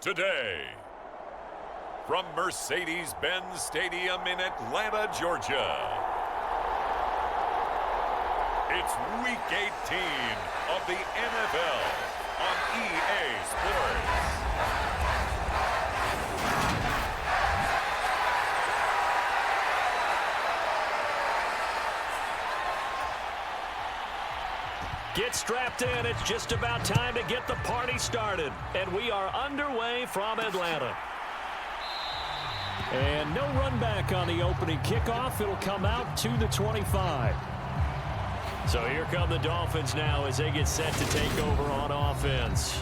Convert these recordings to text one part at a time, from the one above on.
today. From Mercedes-Benz Stadium in Atlanta, Georgia, it's Week 18 of the NFL on EA Sports. Get strapped in. It's just about time to get the party started. And we are underway from Atlanta. And no run back on the opening kickoff. It'll come out to the 25. So here come the Dolphins now as they get set to take over on offense.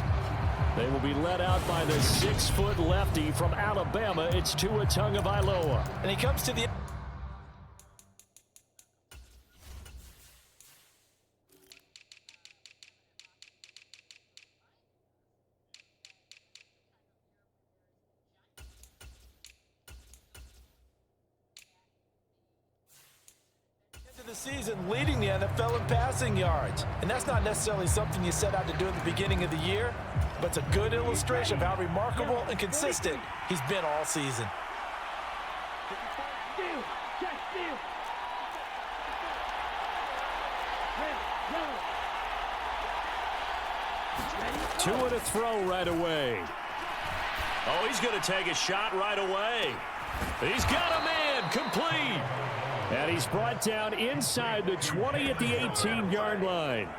They will be led out by the 6-foot lefty from Alabama. It's Tua Tagovailoa. And he comes to the... the season leading the NFL in passing yards. And that's not necessarily something you set out to do at the beginning of the year, but it's a good illustration of how remarkable and consistent he's been all season. Tua to throw right away. Oh, he's going to take a shot right away. He's got a man, complete. And he's brought down inside the 20 at the 18-yard line.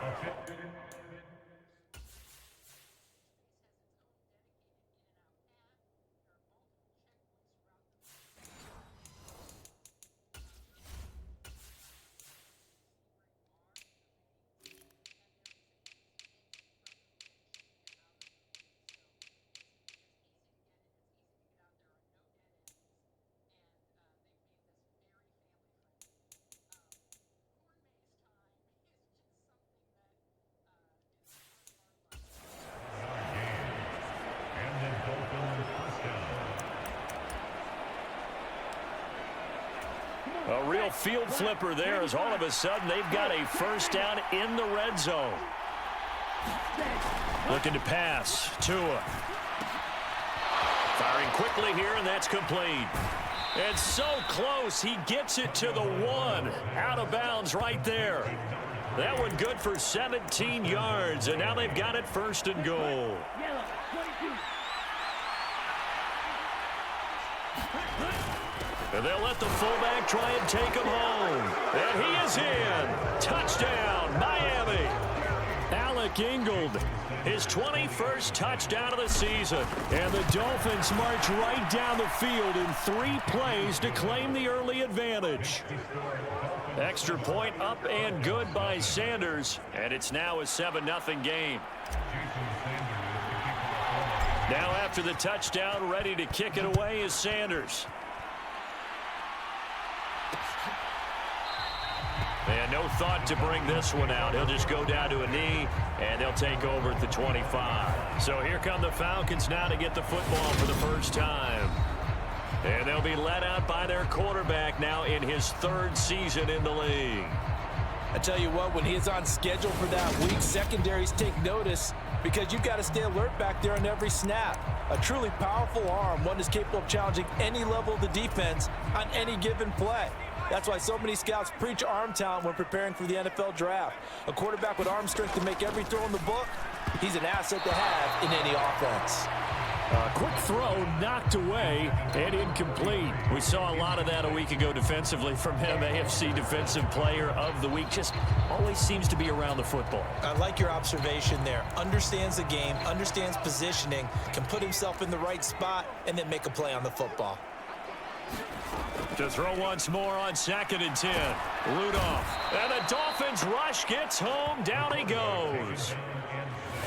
A real field flipper there as all of a sudden they've got a first down in the red zone. Looking to pass. Tua. Firing quickly here, and that's complete. It's so close. He gets it to the 1. Out of bounds right there. That one good for 17 yards, and now they've got it first and goal. And they'll let the fullback try and take him home. And he is in. Touchdown, Miami. Alec Ingold, his 21st touchdown of the season. And the Dolphins march right down the field in 3 plays to claim the early advantage. Extra point up and good by Sanders. And it's now a 7-0 game. Now after the touchdown, ready to kick it away is Sanders. And no thought to bring this one out. He'll just go down to a knee, and they'll take over at the 25. So here come the Falcons now to get the football for the first time. And they'll be led out by their quarterback now in his 3rd season in the league. I tell you what, when he is on schedule for that week, secondaries take notice because you've got to stay alert back there on every snap. A truly powerful arm, one is capable of challenging any level of the defense on any given play. That's why so many scouts preach arm talent when preparing for the NFL draft. A quarterback with arm strength to make every throw in the book, he's an asset to have in any offense. A quick throw knocked away and incomplete. We saw a lot of that a week ago defensively from him. AFC Defensive Player of the Week. Just always seems to be around the football. I like your observation there. Understands the game, understands positioning, can put himself in the right spot, and then make a play on the football. To throw once more on 2nd and 10. Rudolph. And the Dolphins rush gets home. Down he goes.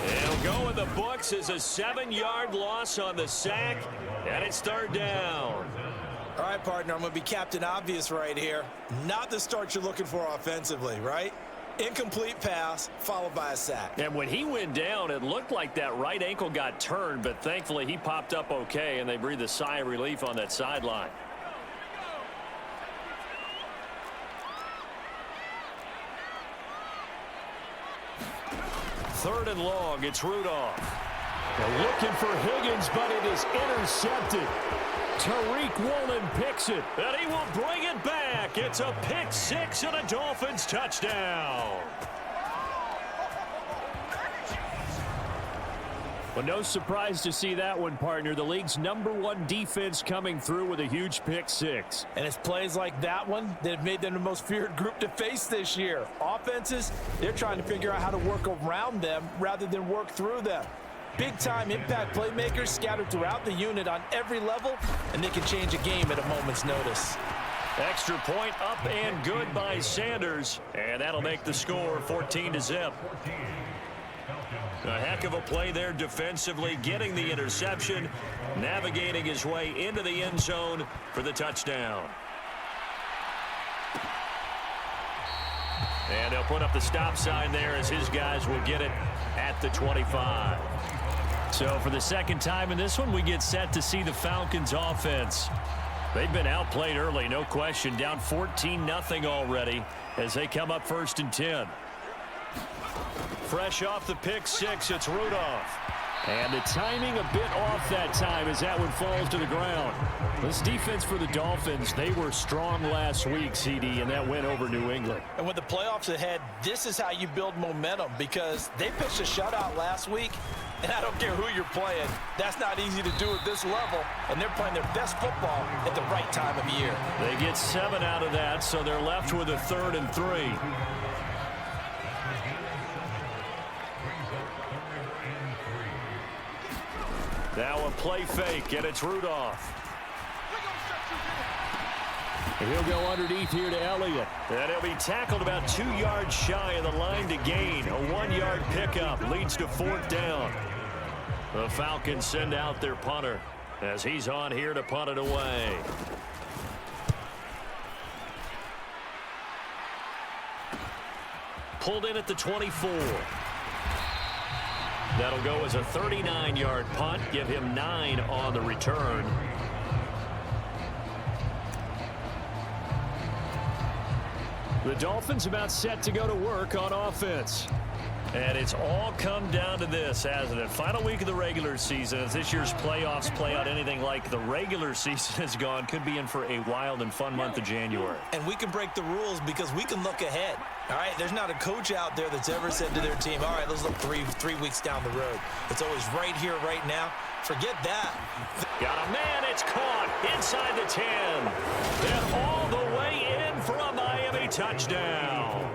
It'll go in the books as a 7-yard loss on the sack. And it's 3rd down. All right, partner, I'm going to be Captain Obvious right here. Not the start you're looking for offensively, right? Incomplete pass followed by a sack. And when he went down, it looked like that right ankle got turned, but thankfully he popped up okay, and they breathed a sigh of relief on that sideline. 3rd and long. It's Rudolph. They're looking for Higgins, but it is intercepted. Tariq Woolen picks it, and he will bring it back. It's a pick six and a Dolphins touchdown. Well, no surprise to see that one, partner. The league's #1 defense coming through with a huge pick six. And it's plays like that one that have made them the most feared group to face this year. Offenses, they're trying to figure out how to work around them rather than work through them. Big-time impact playmakers scattered throughout the unit on every level, and they can change a game at a moment's notice. Extra point up and good by Sanders, and that'll make the score 14-0. A heck of a play there defensively, getting the interception, navigating his way into the end zone for the touchdown. And they'll put up the stop sign there as his guys will get it at the 25. So for the second time in this one, we get set to see the Falcons offense. They've been outplayed early, no question, down 14-0 already as they come up 1st and 10. Fresh off the pick six, it's Rudolph. And the timing a bit off that time as that one falls to the ground. This defense for the Dolphins, they were strong last week, CD, and that win over New England. And with the playoffs ahead, this is how you build momentum because they pitched a shutout last week, and I don't care who you're playing. That's not easy to do at this level, and they're playing their best football at the right time of year. They get 7 out of that, so they're left with a 3rd and 3. Now a play fake, and it's Rudolph. And he'll go underneath here to Elliott. And he'll be tackled about 2 yards shy of the line to gain. A 1-yard pickup leads to 4th down. The Falcons send out their punter as he's on here to punt it away. Pulled in at the 24. That'll go as a 39-yard punt, give him 9 on the return. The Dolphins about set to go to work on offense. And it's all come down to this, hasn't it? Final week of the regular season. As this year's playoffs play out anything like the regular season has gone, could be in for a wild and fun month of January. And we can break the rules because we can look ahead. All right, there's not a coach out there that's ever said to their team, all right, let's look three weeks down the road. It's always right here, right now. Forget that. Got a man, it's caught inside the 10. And all the way in for a Miami touchdown.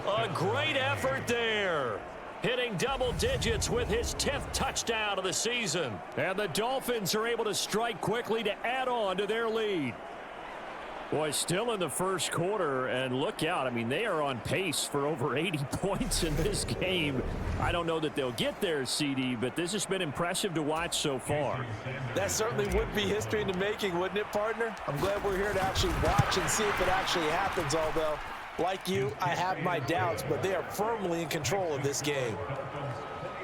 A great effort there. Hitting double digits with his 10th touchdown of the season. And the Dolphins are able to strike quickly to add on to their lead. Boy, still in the first quarter, and look out. I mean, they are on pace for over 80 points in this game. I don't know that they'll get there, CD, but this has been impressive to watch so far. That certainly would be history in the making, wouldn't it, partner? I'm glad we're here to actually watch and see if it actually happens, although, like you, I have my doubts, but they are firmly in control of this game.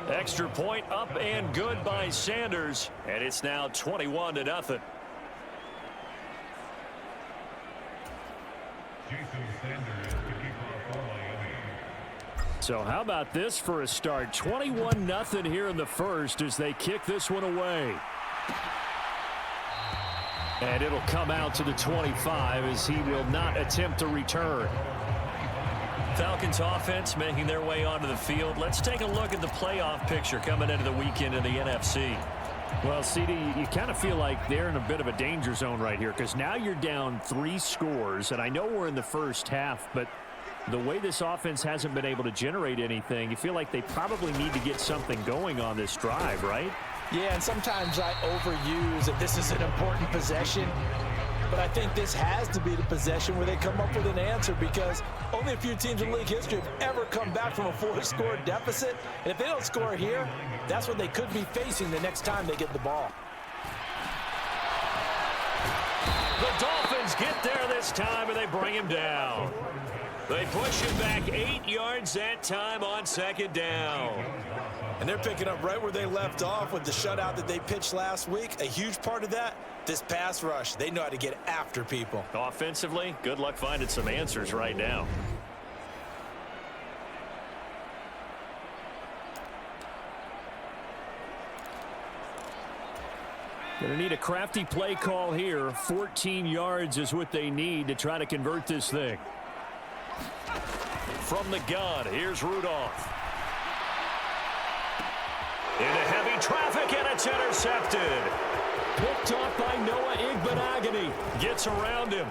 Extra point up and good by Sanders, and it's now 21-0. So how about this for a start? 21-0 here in the first as they kick this one away. And it'll come out to the 25 as he will not attempt to return. Falcons offense making their way onto the field. Let's take a look at the playoff picture coming into the weekend in the NFC. Well, CD, you kind of feel like they're in a bit of a danger zone right here because now you're down 3 scores, and I know we're in the first half, but the way this offense hasn't been able to generate anything, you feel like they probably need to get something going on this drive, right? Yeah, and sometimes I overuse that this is an important possession, but I think this has to be the possession where they come up with an answer because only a few teams in league history have ever come back from a 4-score deficit, and if they don't score here, that's what they could be facing the next time they get the ball. The Dolphins get there this time, and they bring him down. They push him back 8 yards that time on 2nd down. And they're picking up right where they left off with the shutout that they pitched last week. A huge part of that, this pass rush. They know how to get after people. Offensively, good luck finding some answers right now. Going to need a crafty play call here. 14 yards is what they need to try to convert this thing. From the gun, here's Rudolph. Into heavy traffic, and it's intercepted. Picked off by Noah Igbenogany. Gets around him.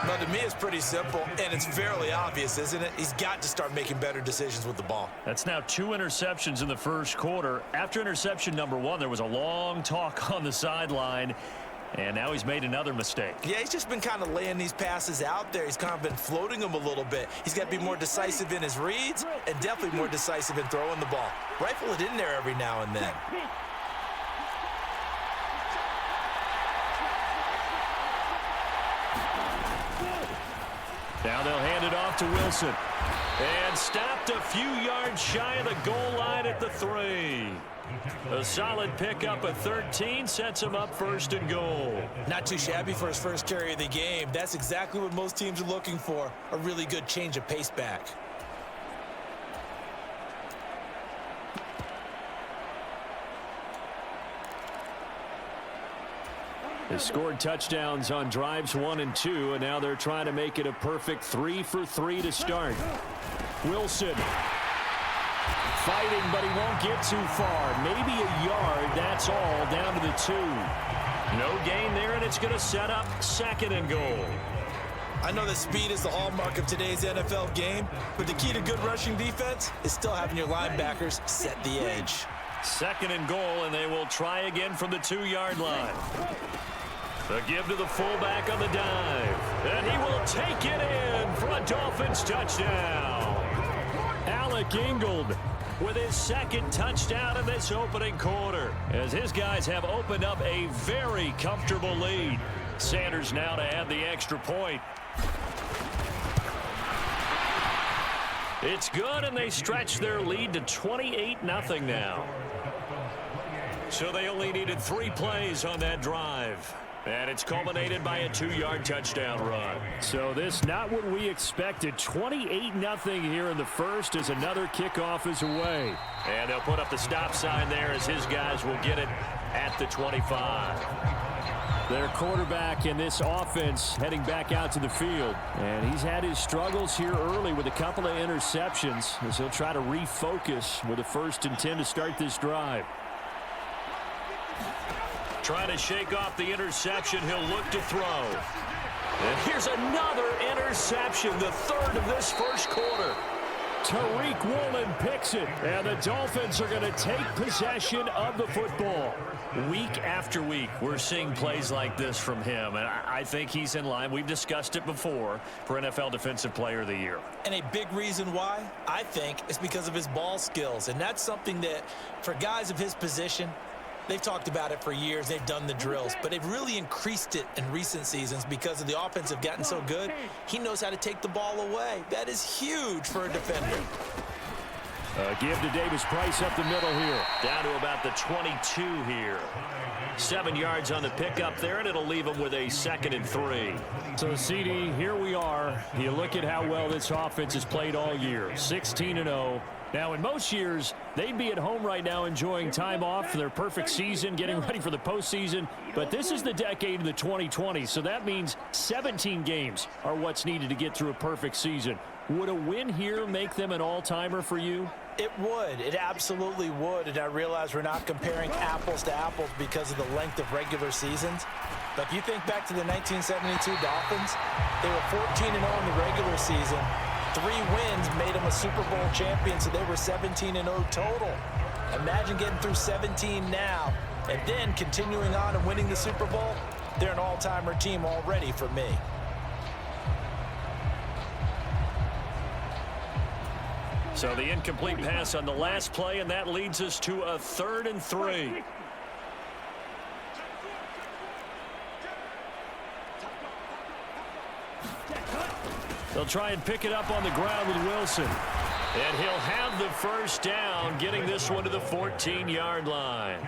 But to me, it's pretty simple, and it's fairly obvious, isn't it? He's got to start making better decisions with the ball. That's now 2 interceptions in the first quarter. After interception number 1, there was a long talk on the sideline, and now he's made another mistake. Yeah, he's just been kind of laying these passes out there. He's kind of been floating them a little bit. He's got to be more decisive in his reads and definitely more decisive in throwing the ball. Rifle it in there every now and then. Now they'll hand it off to Wilson. And stopped a few yards shy of the goal line at the 3. A solid pickup of 13 sets him up first and goal. Not too shabby for his first carry of the game. That's exactly what most teams are looking for. A really good change of pace back. They scored touchdowns on drives 1 and 2, and now they're trying to make it a perfect 3 for 3 to start. Wilson fighting, but he won't get too far. Maybe a yard, that's all, down to the 2. No gain there, and it's going to set up 2nd and goal. I know that speed is the hallmark of today's NFL game, but the key to good rushing defense is still having your linebackers set the edge. 2nd and goal, and they will try again from the 2-yard line. The give to the fullback on the dive. And he will take it in for a Dolphins touchdown. Alec Ingold with his 2nd touchdown in this opening quarter, as his guys have opened up a very comfortable lead. Sanders now to add the extra point. It's good, and they stretch their lead to 28-0 now. So they only needed 3 plays on that drive. And it's culminated by a 2-yard touchdown run. So this not what we expected. 28-0 here in the first as another kickoff is away. And they'll put up the stop sign there as his guys will get it at the 25. Their quarterback in this offense heading back out to the field. And he's had his struggles here early with a couple of interceptions as he'll try to refocus with a 1st and 10 to start this drive. Trying to shake off the interception. He'll look to throw. And here's another interception, the 3rd of this first quarter. Tariq Woolen picks it, and the Dolphins are going to take possession of the football. Week after week, we're seeing plays like this from him, and I think he's in line. We've discussed it before for NFL Defensive Player of the Year. And a big reason why, I think, is because of his ball skills, and that's something that, for guys of his position, they've talked about it for years. They've done the drills, but they've really increased it in recent seasons because of the offense have gotten so good. He knows how to take the ball away. That is huge for a defender. Give to Davis Price up the middle here. Down to about the 22 here. 7 yards on the pickup there, and it'll leave him with a 2nd and 3. So, CD, here we are. You look at how well this offense has played all year. 16-0. Now, in most years, they'd be at home right now enjoying time off for their perfect season, getting ready for the postseason. But this is the decade of the 2020s, so that means 17 games are what's needed to get through a perfect season. Would a win here make them an all-timer for you? It would. It absolutely would. And I realize we're not comparing apples to apples because of the length of regular seasons. But if you think back to the 1972 Dolphins, they were 14-0 in the regular season. 3 wins made them a Super Bowl champion, so they were 17-0 total. Imagine getting through 17 now and then continuing on and winning the Super Bowl. They're an all-timer team already for me. So the incomplete pass on the last play, and that leads us to a 3rd and 3. They'll try and pick it up on the ground with Wilson. And he'll have the first down, getting this one to the 14-yard line.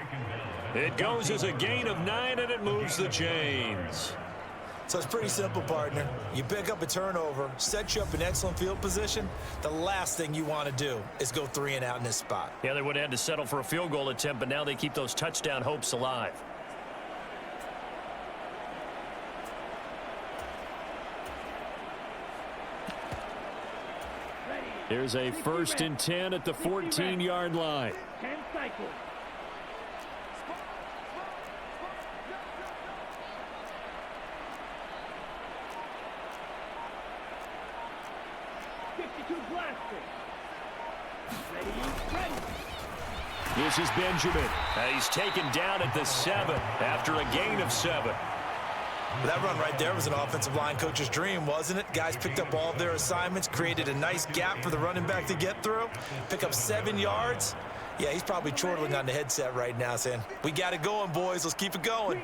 It goes as a gain of 9, and it moves the chains. So it's pretty simple, partner. You pick up a turnover, set you up in excellent field position. The last thing you want to do is go 3 and out in this spot. Yeah, they would have had to settle for a field goal attempt, but now they keep those touchdown hopes alive. Here's a 1st and 10 at the 14-yard line. 10 cycles. This is Benjamin. He's taken down at the 7 after a gain of 7. That run right there was an offensive line coach's dream, wasn't it? Guys picked up all of their assignments, created a nice gap for the running back to get through, pick up 7 yards. Yeah, he's probably chortling on the headset right now saying, we got it going, boys. Let's keep it going.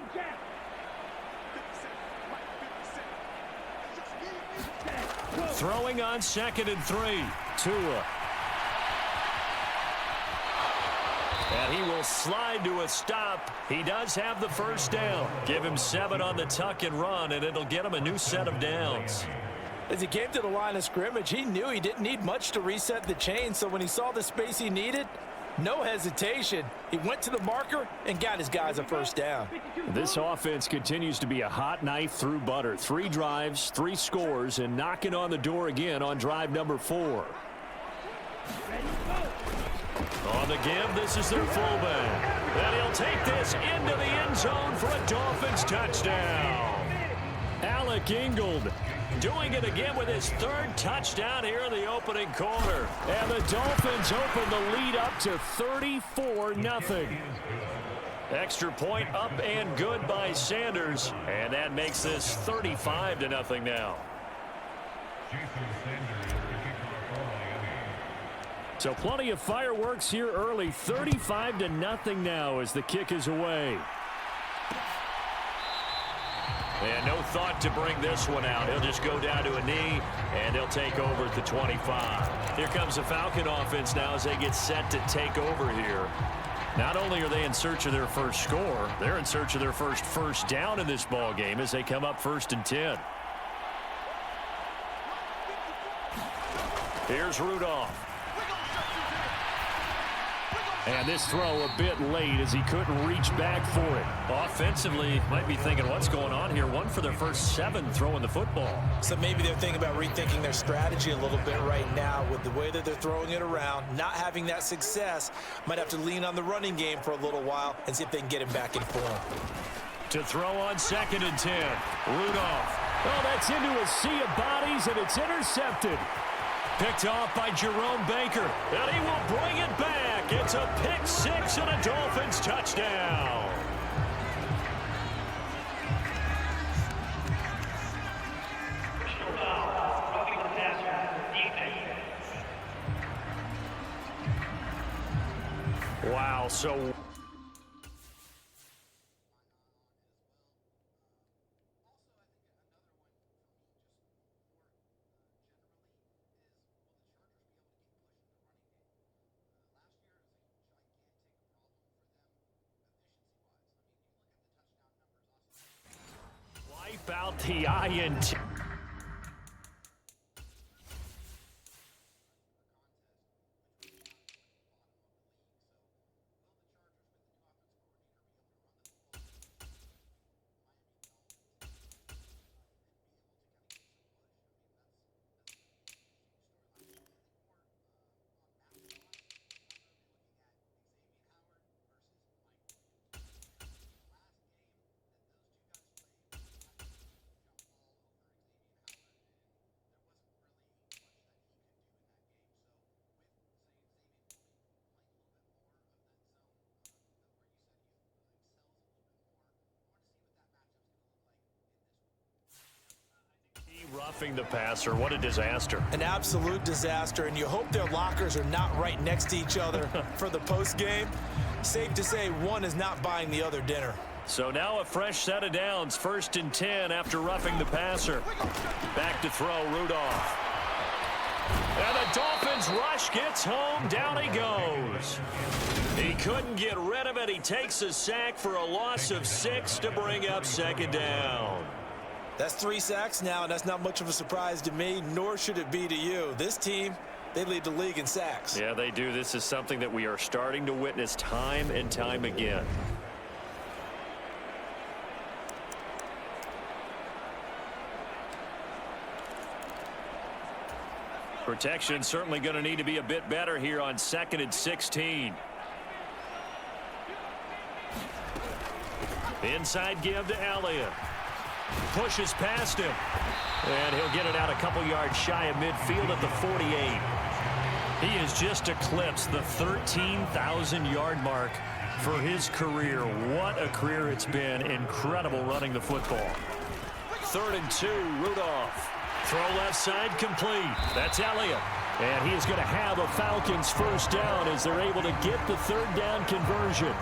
Throwing on 2nd and 3. Tua. And he will slide to a stop. He does have the 1st down. Give him 7 on the tuck and run, and it'll get him a new set of downs. As he came to the line of scrimmage, he knew he didn't need much to reset the chain, so when he saw the space he needed, no hesitation. He went to the marker and got his guys a 1st down. This offense continues to be a hot knife through butter. 3 drives, 3 scores, and knocking on the door again on drive number 4. On the give, this is their fullback. And he'll take this into the end zone for a Dolphins touchdown. Alec Ingold doing it again with his 3rd touchdown here in the opening quarter. And the Dolphins open the lead up to 34-0. Extra point up and good by Sanders. And that makes this 35-0 now. So plenty of fireworks here early. 35-0 now as the kick is away. And no thought to bring this one out. He'll just go down to a knee, and they'll take over at the 25. Here comes the Falcon offense now as they get set to take over here. Not only are they in search of their first score, they're in search of their first down in this ball game as they come up 1st and 10. Here's Rudolph. And this throw a bit late as he couldn't reach back for it. Offensively, might be thinking, what's going on here? 1 for their first 7 throwing the football. So maybe they're thinking about rethinking their strategy a little bit right now with the way that they're throwing it around. Not having that success, might have to lean on the running game for a little while and see if they can get him back in form. To throw on 2nd and 10. Rudolph. Oh, that's into a sea of bodies, and it's intercepted. Picked off by Jerome Baker, and he will bring it back. It's a pick 6 and a Dolphins touchdown. Wow, so... Out the INT. Roughing the passer. What a disaster. An absolute disaster, and you hope their lockers are not right next to each other for the post game. Safe to say one is not buying the other dinner. So now a fresh set of downs. 1st and 10 after roughing the passer. Back to throw, Rudolph. And the Dolphins rush gets home. Down he goes. He couldn't get rid of it. He takes a sack for a loss of 6 to bring up 2nd down. That's 3 sacks now, and that's not much of a surprise to me, nor should it be to you. This team, they lead the league in sacks. Yeah, they do. This is something that we are starting to witness time and time again. Protection certainly going to need to be a bit better here on 2nd and 16. Inside give to Elliott. Pushes past him. And he'll get it out a couple yards shy of midfield at the 48. He has just eclipsed the 13,000-yard mark for his career. What a career it's been. Incredible running the football. 3rd and 2, Rudolph. Throw left side complete. That's Elliott. And he is going to have a Falcons first down as they're able to get the 3rd down conversion.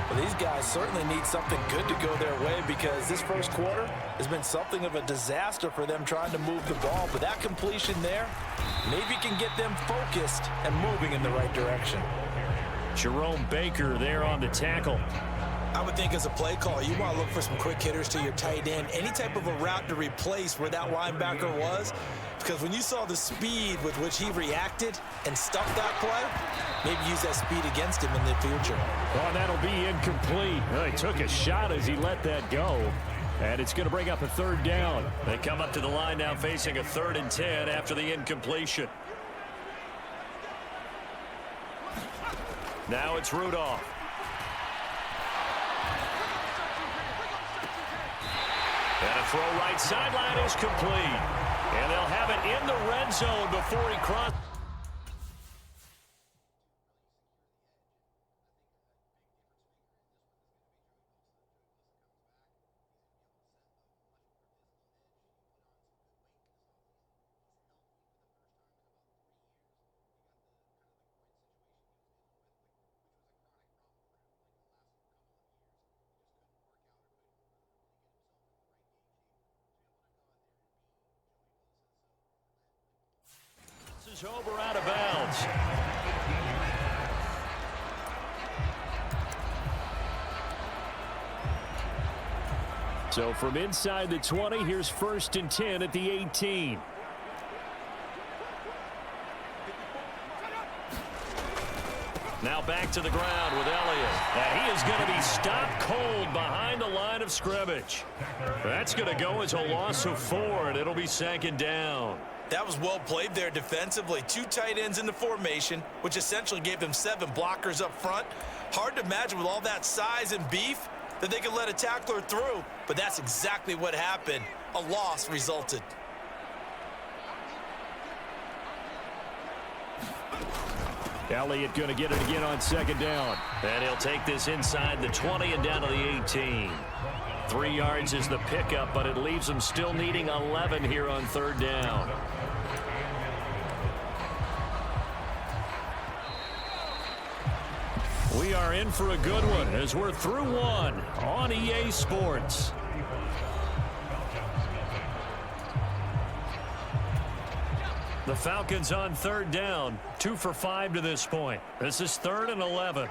Well, these guys certainly need something good to go their way because this first quarter has been something of a disaster for them trying to move the ball. But that completion there maybe can get them focused and moving in the right direction. Jerome Baker there on the tackle. I would think as a play call, you want to look for some quick hitters to your tight end. Any type of a route to replace where that linebacker was. Because when you saw the speed with which he reacted and stuffed that play, maybe use that speed against him in the future. Oh, that'll be incomplete. Well, he took a shot as he let that go. And it's going to bring up a 3rd down. They come up to the line now facing a 3rd and 10 after the incompletion. Now it's Rudolph. And a throw right sideline is complete. And they'll have it in the red zone before he crosses. Over out of bounds. So from inside the 20, here's 1st and 10 at the 18. Now back to the ground with Elliott. And he is going to be stopped cold behind the line of scrimmage. That's going to go as a loss of 4, and it'll be 2nd down. That was well played there defensively. 2 tight ends in the formation, which essentially gave them 7 blockers up front. Hard to imagine with all that size and beef that they could let a tackler through, but that's exactly what happened. A loss resulted. Elliott going to get it again on 2nd down. And he'll take this inside the 20 and down to the 18. 3 yards is the pickup, but it leaves them still needing 11 here on 3rd down. We are in for a good one as we're through 1 on EA Sports. The Falcons on 3rd down, 2 for 5 to this point. This is 3rd and 11.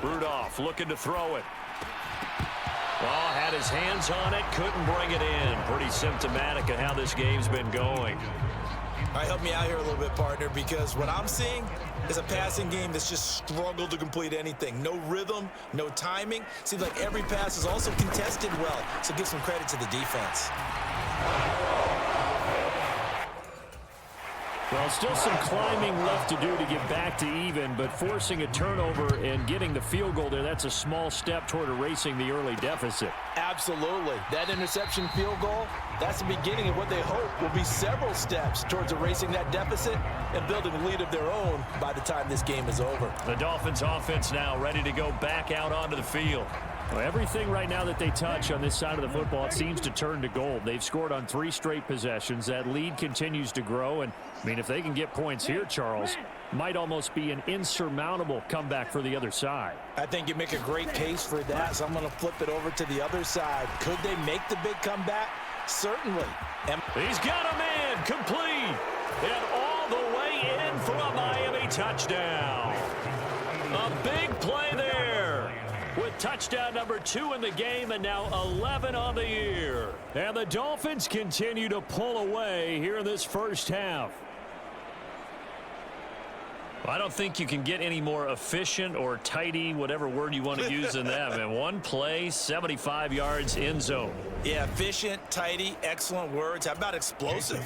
Rudolph looking to throw it. Oh, had his hands on it, couldn't bring it in. Pretty symptomatic of how this game's been going. All right, help me out here a little bit, partner, because what I'm seeing is a passing game that's just struggled to complete anything. No rhythm, no timing. Seems like every pass is also contested well, so give some credit to the defense. Well, still some climbing left to do to get back to even, but forcing a turnover and getting the field goal there, that's a small step toward erasing the early deficit. Absolutely. That interception field goal, that's the beginning of what they hope will be several steps towards erasing that deficit and building a lead of their own by the time this game is over. The Dolphins offense now ready to go back out onto the field. Well, everything right now that they touch on this side of the football, it seems to turn to gold. They've scored on 3 straight possessions. That lead continues to grow. And, I mean, if they can get points here, Charles, might almost be an insurmountable comeback for the other side. I think you make a great case for that, so I'm going to flip it over to the other side. Could they make the big comeback? Certainly. And he's got a man complete. And all the way in for a Miami touchdown. A big play there with Touchdown number 2 in the game, and now 11 on the year. And the Dolphins continue to pull away here in this first half. I don't think you can get any more efficient or tidy, whatever word you want to use in that. Man, one play, 75 yards, end zone. Yeah, efficient, tidy, excellent words. How about explosive?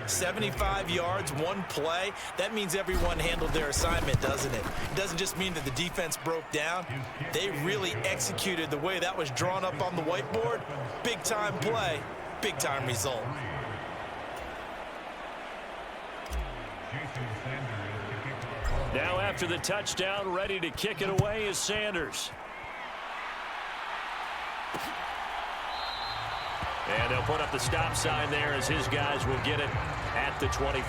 75 yards, one play. That means everyone handled their assignment, doesn't it? It doesn't just mean that the defense broke down. They really executed the way that was drawn up on the whiteboard. Big-time play, big-time result. Now after the touchdown, ready to kick it away is Sanders. And they'll put up the stop sign there as his guys will get it at the 25.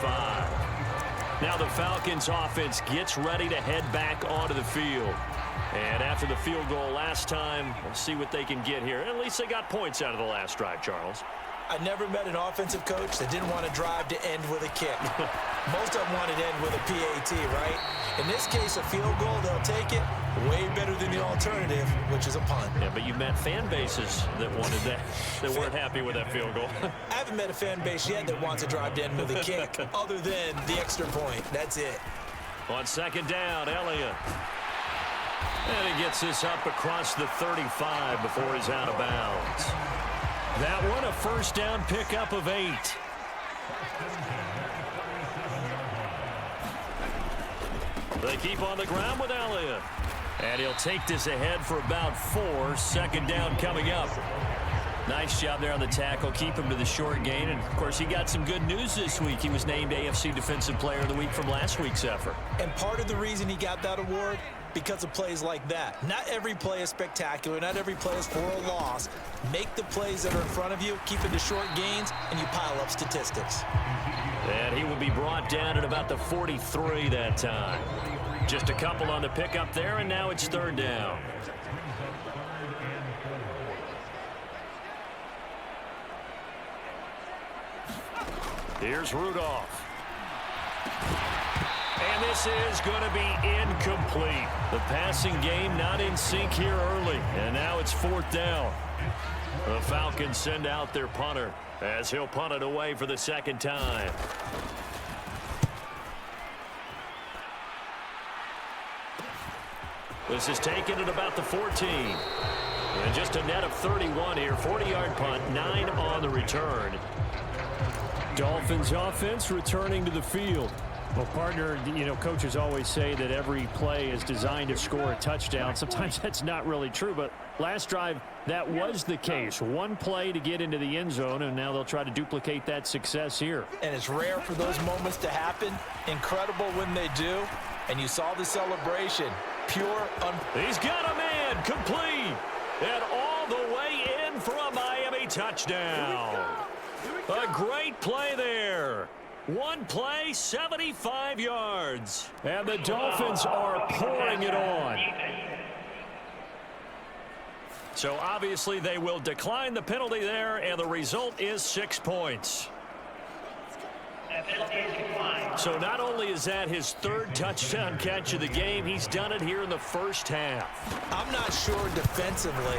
Now the Falcons offense gets ready to head back onto the field. And after the field goal last time, we'll see what they can get here. At least they got points out of the last drive, Charles. I never met an offensive coach that didn't want to drive to end with a kick. Most of them wanted to end with a PAT, right? In this case, a field goal, they'll take it. Way better than the alternative, which is a punt. Yeah, but you met fan bases that wanted that, that weren't happy with that field goal. I haven't met a fan base yet that wants to drive to end with a kick, other than the extra point. That's it. On second down, Elliott. And he gets this up across the 35 before he's out of bounds. That one, a first down pickup of 8. They keep on the ground with Elliott. And he'll take this ahead for about 4. Second down coming up. Nice job there on the tackle. Keep him to the short gain. And, of course, he got some good news this week. He was named AFC Defensive Player of the Week from last week's effort. And part of the reason he got that award, because of plays like that. Not every play is spectacular. Not every play is for a loss. Make the plays that are in front of you, keep it to short gains, and you pile up statistics. And he will be brought down at about the 43 that time. Just a couple on the pickup there, and now it's third down. Here's Rudolph. And this is going to be incomplete. The passing game not in sync here early. And now it's fourth down. The Falcons send out their punter as he'll punt it away for the second time. This is taken at about the 14. And just a net of 31 here. 40-yard punt, 9 on the return. Dolphins offense returning to the field. Well, partner, you know, coaches always say that every play is designed to score a touchdown. Sometimes that's not really true, but last drive, that was the case. One play to get into the end zone, and now they'll try to duplicate that success here. And it's rare for those moments to happen. Incredible when they do. And you saw the celebration. Pure. He's got a man complete. And all the way in for a Miami touchdown. A great play there. One play, 75 yards. And the Dolphins are pouring it on. So obviously they will decline the penalty there, and the result is 6 points. So not only is that his third touchdown catch of the game, he's done it here in the first half. I'm not sure defensively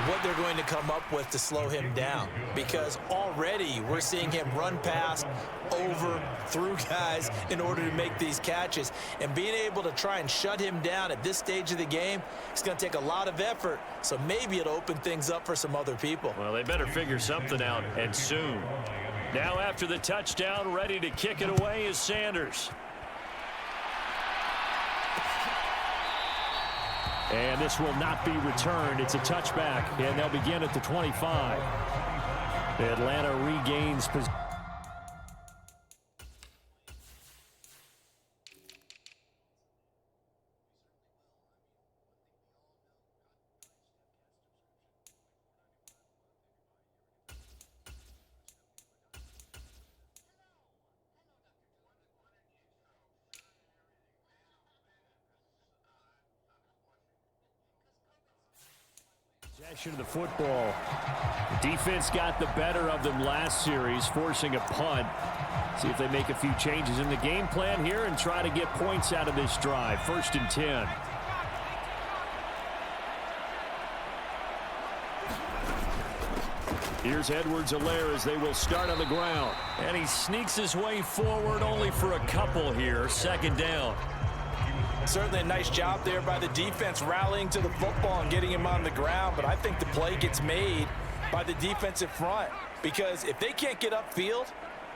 what they're going to come up with to slow him down, because already we're seeing him run past, over, through guys in order to make these catches. And being able to try and shut him down at this stage of the game, it's going to take a lot of effort, so maybe it'll open things up for some other people. Well, they better figure something out, and soon. Now after the touchdown, ready to kick it away is Sanders. And this will not be returned. It's a touchback, and they'll begin at the 25. Atlanta regains possession. Of the football. The defense got the better of them last series, forcing a punt. See if they make a few changes in the game plan here and try to get points out of this drive. 1st and 10. Here's Edwards-Helaire as they will start on the ground. And he sneaks his way forward only for a couple here. Second down. Certainly a nice job there by the defense rallying to the football and getting him on the ground, but I think the play gets made by the defensive front because if they can't get upfield,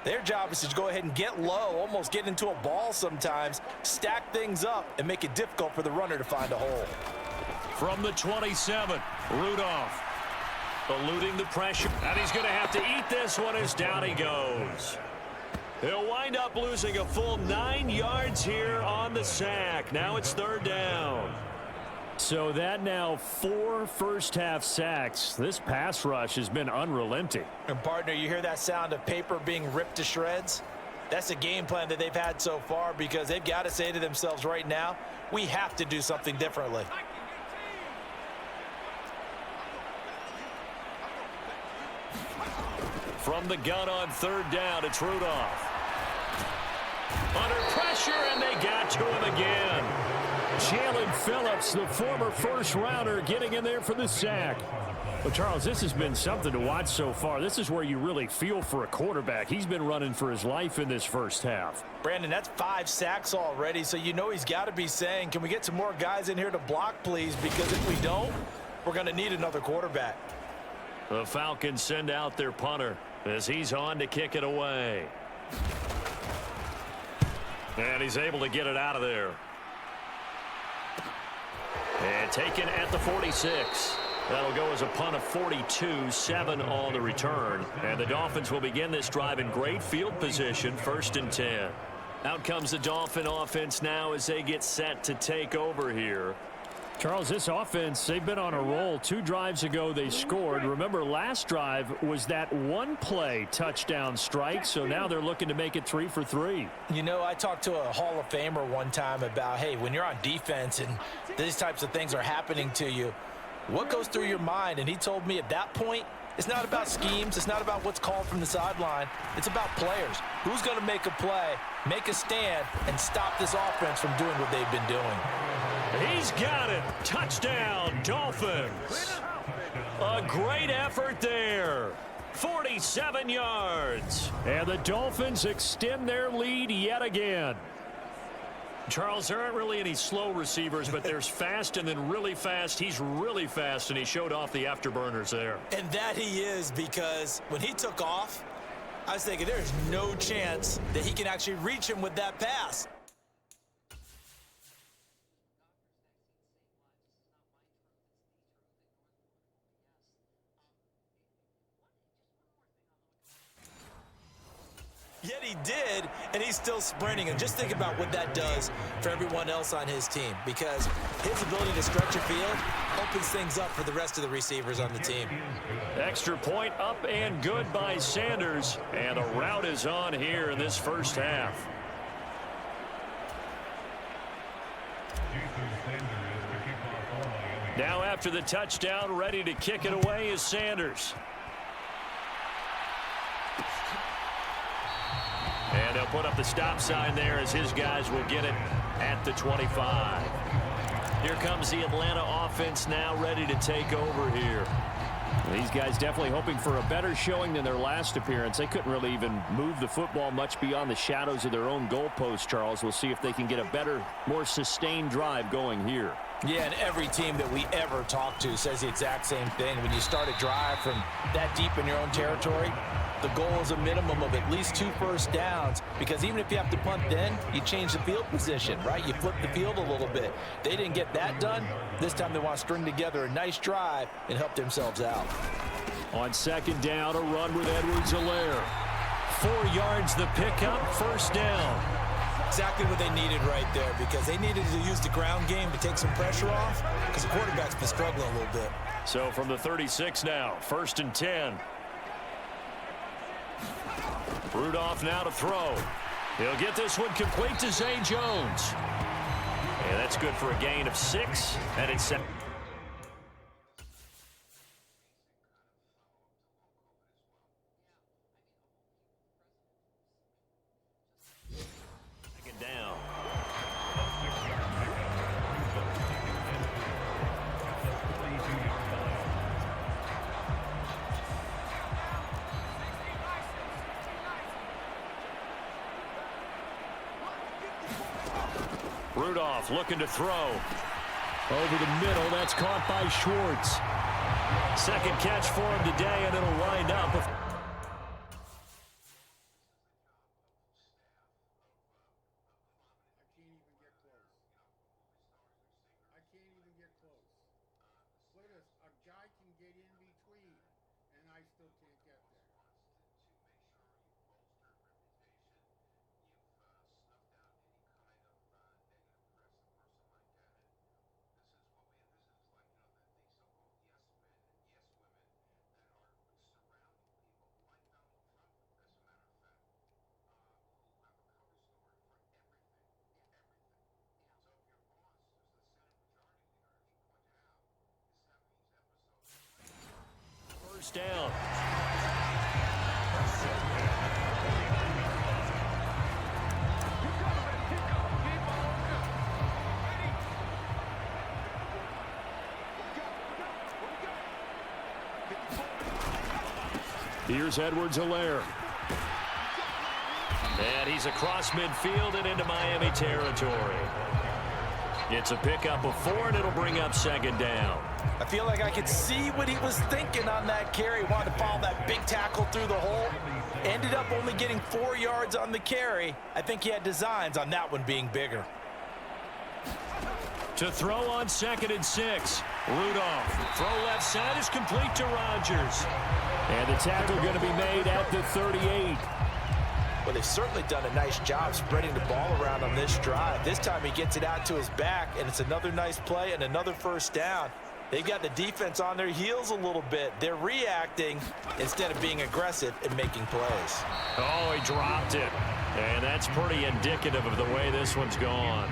their job is to go ahead and get low, almost get into a ball sometimes, stack things up, and make it difficult for the runner to find a hole. From the 27, Rudolph eluding the pressure, and he's going to have to eat this one as down he goes. He'll wind up losing a full 9 yards here on the sack. Now it's third down. So that now 4 first-half sacks. This pass rush has been unrelenting. And, partner, you hear that sound of paper being ripped to shreds? That's the game plan that they've had so far because they've got to say to themselves right now, we have to do something differently. From the gun on third down, it's Rudolph. Under pressure, and they got to him again. Jalen Phillips, the former first-rounder, getting in there for the sack. But, Charles, this has been something to watch so far. This is where you really feel for a quarterback. He's been running for his life in this first half. Brandon, that's 5 sacks already, so you know he's got to be saying, can we get some more guys in here to block, please? Because if we don't, we're going to need another quarterback. The Falcons send out their punter as he's on to kick it away. And he's able to get it out of there. And taken at the 46. That'll go as a punt of 42, 7 on the return. And the Dolphins will begin this drive in great field position, 1st and 10. Out comes the Dolphin offense now as they get set to take over here. Charles, this offense, they've been on a roll. 2 drives ago, they scored. Remember, last drive was that one-play touchdown strike, so now they're looking to make it 3 for 3. You know, I talked to a Hall of Famer one time about, hey, when you're on defense and these types of things are happening to you, what goes through your mind? And he told me at that point, it's not about schemes. It's not about what's called from the sideline. It's about players. Who's going to make a play, make a stand, and stop this offense from doing what they've been doing? He's got it. Touchdown, Dolphins. A great effort there. 47 yards. And the Dolphins extend their lead yet again. Charles, there aren't really any slow receivers, but there's fast and then really fast. He's really fast, and he showed off the afterburners there. And that he is, because when he took off, I was thinking there's no chance that he can actually reach him with that pass. Yet he did, and he's still sprinting. And just think about what that does for everyone else on his team, because his ability to stretch a field opens things up for the rest of the receivers on the team. Extra point up and good by Sanders, and a rout is on here in this first half. Now after the touchdown, ready to kick it away is Sanders. And they'll put up the stop sign there as his guys will get it at the 25. Here comes the Atlanta offense now ready to take over here. These guys definitely hoping for a better showing than their last appearance. They couldn't really even move the football much beyond the shadows of their own goalpost, Charles. We'll see if they can get a better, more sustained drive going here. Yeah, and every team that we ever talk to says the exact same thing. When you start a drive from that deep in your own territory, the goal is a minimum of at least 2 first downs, because even if you have to punt then, you change the field position, right? You flip the field a little bit. They didn't get that done. This time they want to string together a nice drive and help themselves out. On second down, a run with Edwards-Helaire. 4 yards the pickup, first down. Exactly what they needed right there, because they needed to use the ground game to take some pressure off, because the quarterback's been struggling a little bit. So from the 36 now, 1st and 10. Rudolph now to throw. He'll get this one complete to Zay Jones. And that's good for a gain of 6, and it's set. Second down. Rudolph looking to throw. Over the middle, that's caught by Schwartz. Second catch for him today, and it'll wind up. First down. Here's Edwards-Helaire. And he's across midfield and into Miami territory. It's a pickup of 4, and it'll bring up second down. I feel like I could see what he was thinking on that carry. Wanted to follow that big tackle through the hole. Ended up only getting 4 yards on the carry. I think he had designs on that one being bigger. To throw on 2nd and 6. Rudolph. Throw left side is complete to Rodgers. And the tackle going to be made at the 38. Well, they've certainly done a nice job spreading the ball around on this drive. This time he gets it out to his back, and it's another nice play and another first down. They've got the defense on their heels a little bit. They're reacting instead of being aggressive and making plays. Oh, he dropped it. And that's pretty indicative of the way this one's gone.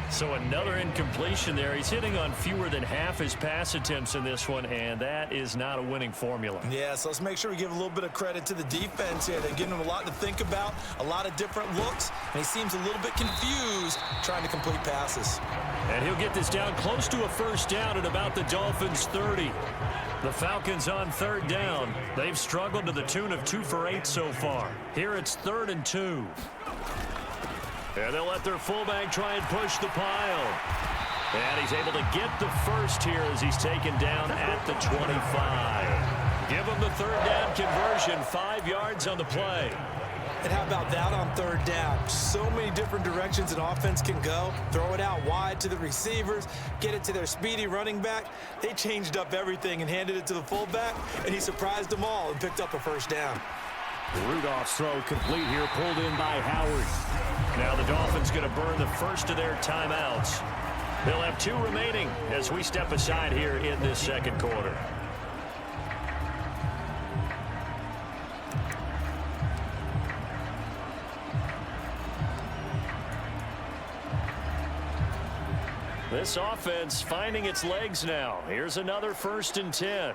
So another incompletion there. He's hitting on fewer than half his pass attempts in this one, and that is not a winning formula. Yeah, so let's make sure we give a little bit of credit to the defense here. They're giving him a lot to think about, a lot of different looks, and he seems a little bit confused trying to complete passes. And he'll get this down close to a first down at about the Dolphins' 30. The Falcons on 3rd down. They've struggled to the tune of 2 for 8 so far. Here it's 3rd and 2. And they'll let their fullback try and push the pile. And he's able to get the first here as he's taken down at the 25. Give him the 3rd down conversion, 5 yards on the play. And how about that on 3rd down? So many different directions an offense can go. Throw it out wide to the receivers, get it to their speedy running back. They changed up everything and handed it to the fullback, and he surprised them all and picked up a first down. Rudolph's throw complete here, pulled in by Howard. Now the Dolphins going to burn the first of their timeouts. They'll have 2 remaining as we step aside here in this second quarter. This offense finding its legs now. Here's another 1st and 10.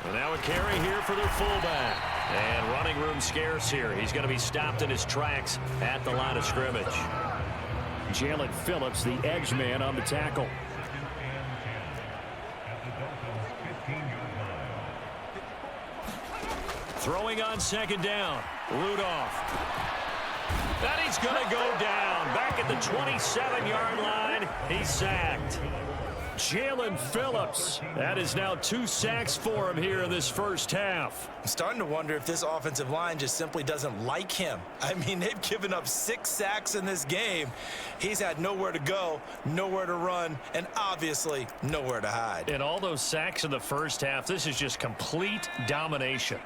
And now a carry here for their fullback. And running room scarce here. He's going to be stopped in his tracks at the line of scrimmage. Jalen Phillips, the edge man on the tackle. Throwing on 2nd down. Rudolph. And he's going to go down. Back at the 27-yard line. He's sacked. Jalen Phillips. That is now 2 sacks for him here in this first half. I'm starting to wonder if this offensive line just simply doesn't like him. I mean, they've given up 6 sacks in this game. He's had nowhere to go, nowhere to run, and obviously nowhere to hide. And all those sacks in the first half, this is just complete domination.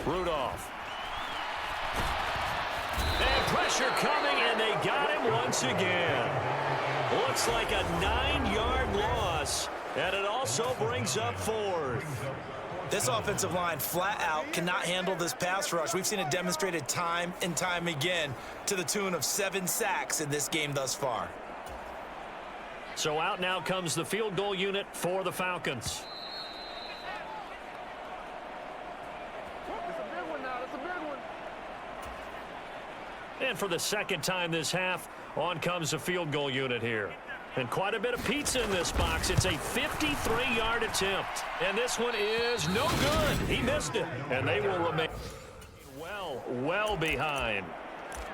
Rudolph. And pressure coming, and they got him once again. Looks like a 9-yard loss, and it also brings up 4th. This offensive line flat out cannot handle this pass rush. We've seen it demonstrated time and time again to the tune of 7 sacks in this game thus far. So out now comes the field goal unit for the Falcons. And for the second time this half, on comes the field goal unit here. And quite a bit of pizza in this box. It's a 53-yard attempt. And this one is no good. He missed it. And they will remain well behind.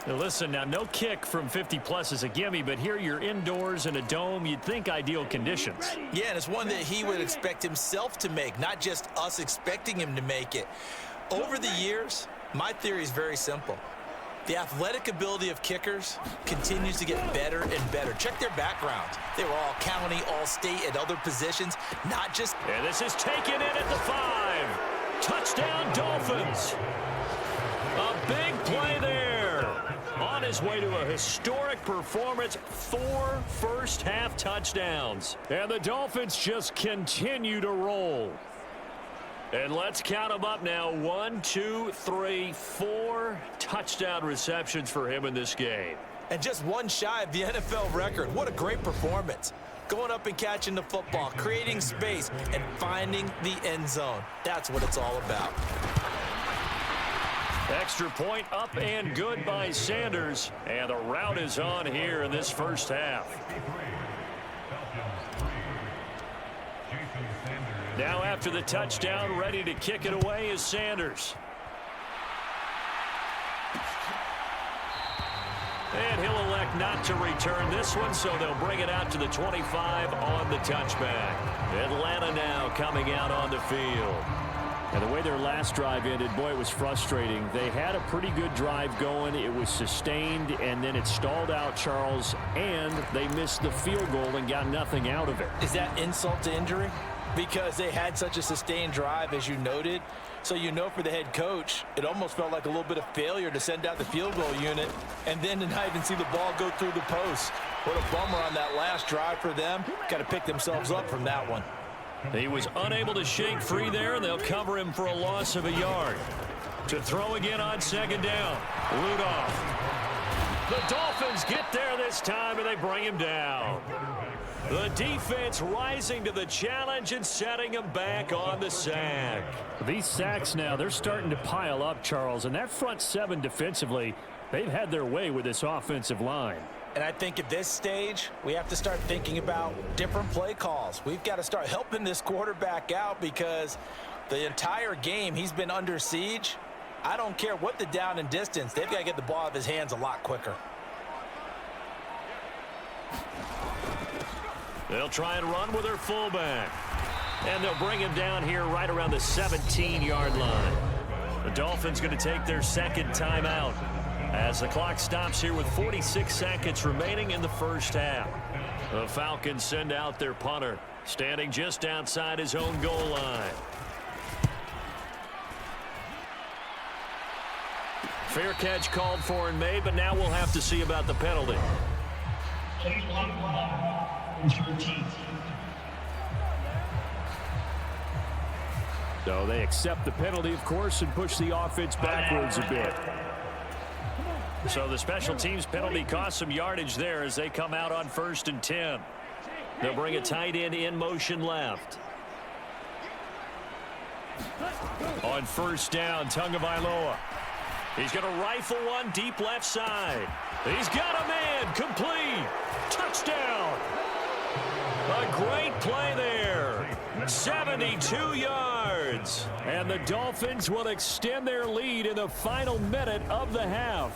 Now listen, now no kick from 50-plus is a gimme, but here you're indoors in a dome. You'd think ideal conditions. Yeah, and it's one that he would expect himself to make, not just us expecting him to make it. Over the years, my theory is very simple. The athletic ability of kickers continues to get better and better. Check their backgrounds. They were all county, all state at other positions, not just... And this is taken in at the 5. Touchdown, Dolphins. A big play there. On his way to a historic performance, 4 first-half touchdowns. And the Dolphins just continue to roll. And let's count them up now. 1, 2, 3, 4 touchdown receptions for him in this game. And just one shy of the NFL record. What a great performance. Going up and catching the football, creating space, and finding the end zone. That's what it's all about. Extra point up and good by Sanders. And the route is on here in this first half. Now after the touchdown, ready to kick it away is Sanders. And he'll elect not to return this one, so they'll bring it out to the 25 on the touchback. Atlanta now coming out on the field. And the way their last drive ended, boy, it was frustrating. They had a pretty good drive going. It was sustained, and then it stalled out, Charles, and they missed the field goal and got nothing out of it. Is that insult to injury? Because they had such a sustained drive, as you noted. So you know for the head coach, it almost felt like a little bit of failure to send out the field goal unit and then to not even see the ball go through the post. What a bummer on that last drive for them. Got to pick themselves up from that one. He was unable to shake free there, and they'll cover him for a loss of a yard. To throw again on second down. Rudolph. The Dolphins get there this time, and they bring him down. The defense rising to the challenge and setting him back on the sack. These sacks now, they're starting to pile up, Charles, and that front 7 defensively, they've had their way with this offensive line. And I think at this stage, we have to start thinking about different play calls. We've got to start helping this quarterback out because the entire game he's been under siege. I don't care what the down and distance. They've got to get the ball out of his hands a lot quicker. They'll try and run with their fullback. And they'll bring him down here right around the 17-yard line. The Dolphins going to take their second timeout as the clock stops here with 46 seconds remaining in the first half. The Falcons send out their punter, standing just outside his own goal line. Fair catch called for and made, but now we'll have to see about the penalty. So they accept the penalty, of course, and push the offense backwards a bit. So the special teams penalty cost some yardage there as they come out on 1st and 10. They'll bring a tight end in motion left. On 1st down, Tagovailoa. He's going to rifle one deep left side. He's got a man, complete. Touchdown. A great play there. 72 yards. And the Dolphins will extend their lead in the final minute of the half.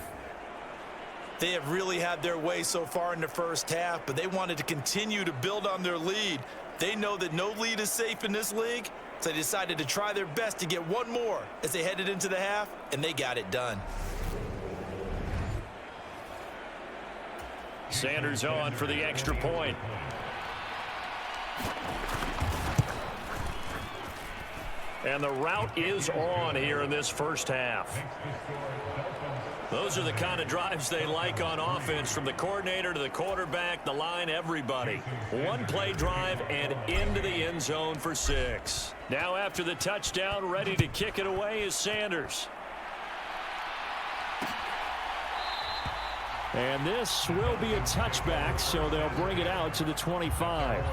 They have really had their way so far in the first half, but they wanted to continue to build on their lead. They know that no lead is safe in this league, so they decided to try their best to get one more as they headed into the half, and they got it done. Sanders on for the extra point. And the route is on here in this first half. Those are the kind of drives they like on offense, from the coordinator to the quarterback, the line, everybody. One play drive and into the end zone for 6. Now after the touchdown, ready to kick it away is Sanders. And this will be a touchback, so they'll bring it out to the 25.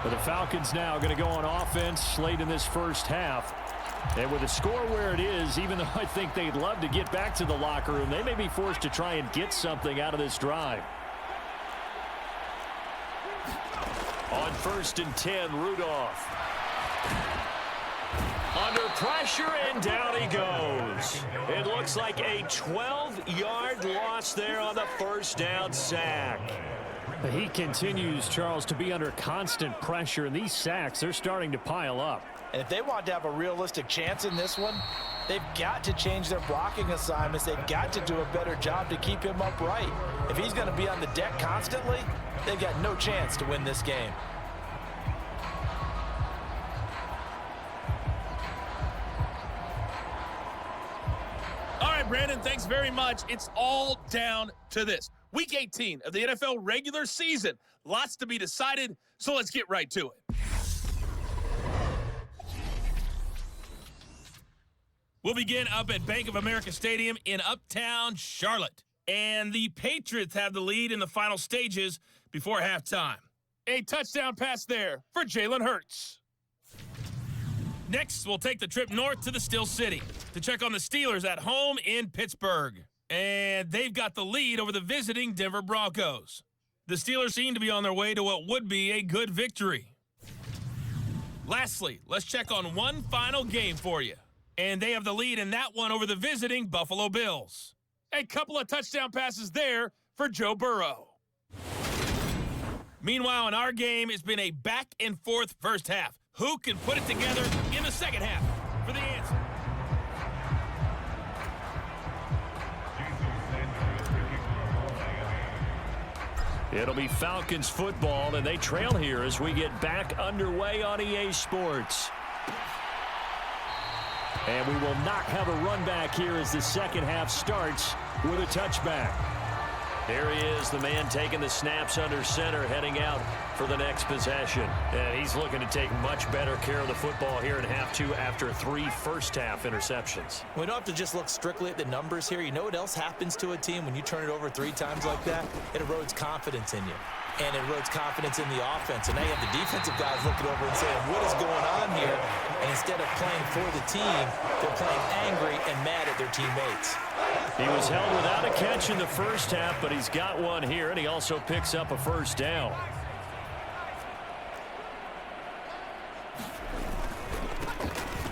But the Falcons now going to go on offense late in this first half. And with the score where it is, even though I think they'd love to get back to the locker room, they may be forced to try and get something out of this drive. On 1st and 10, Rudolph. Under pressure, and down he goes. It looks like a 12-yard loss there on the first down sack. He continues, Charles, to be under constant pressure, and these sacks, they're starting to pile up. And if they want to have a realistic chance in this one, they've got to change their blocking assignments. They've got to do a better job to keep him upright. If he's going to be on the deck constantly, they've got no chance to win this game. All right, Brandon, thanks very much. It's all down to this. Week 18 of the NFL regular season. Lots to be decided, so let's get right to it. We'll begin up at Bank of America Stadium in Uptown Charlotte. And the Patriots have the lead in the final stages before halftime. A touchdown pass there for Jalen Hurts. Next, we'll take the trip north to the Steel City to check on the Steelers at home in Pittsburgh. And they've got the lead over the visiting Denver Broncos. The Steelers seem to be on their way to what would be a good victory. Lastly, let's check on one final game for you. And they have the lead in that one over the visiting Buffalo Bills. A couple of touchdown passes there for Joe Burrow. Meanwhile, in our game, it's been a back-and-forth first half. Who can put it together in the second half? For the answer. It'll be Falcons football, and they trail here as we get back underway on EA Sports. And we will not have a run back here as the second half starts with a touchback. There he is, the man taking the snaps under center, heading out for the next possession. And he's looking to take much better care of the football here in half two after 3 first-half interceptions. We don't have to just look strictly at the numbers here. You know what else happens to a team when you turn it over 3 times like that? It erodes confidence in you. And it erodes confidence in the offense. And now you have the defensive guys looking over and saying, what is going on here? And instead of playing for the team, they're playing angry and mad at their teammates. He was held without a catch in the first half, but he's got one here, and he also picks up a first down.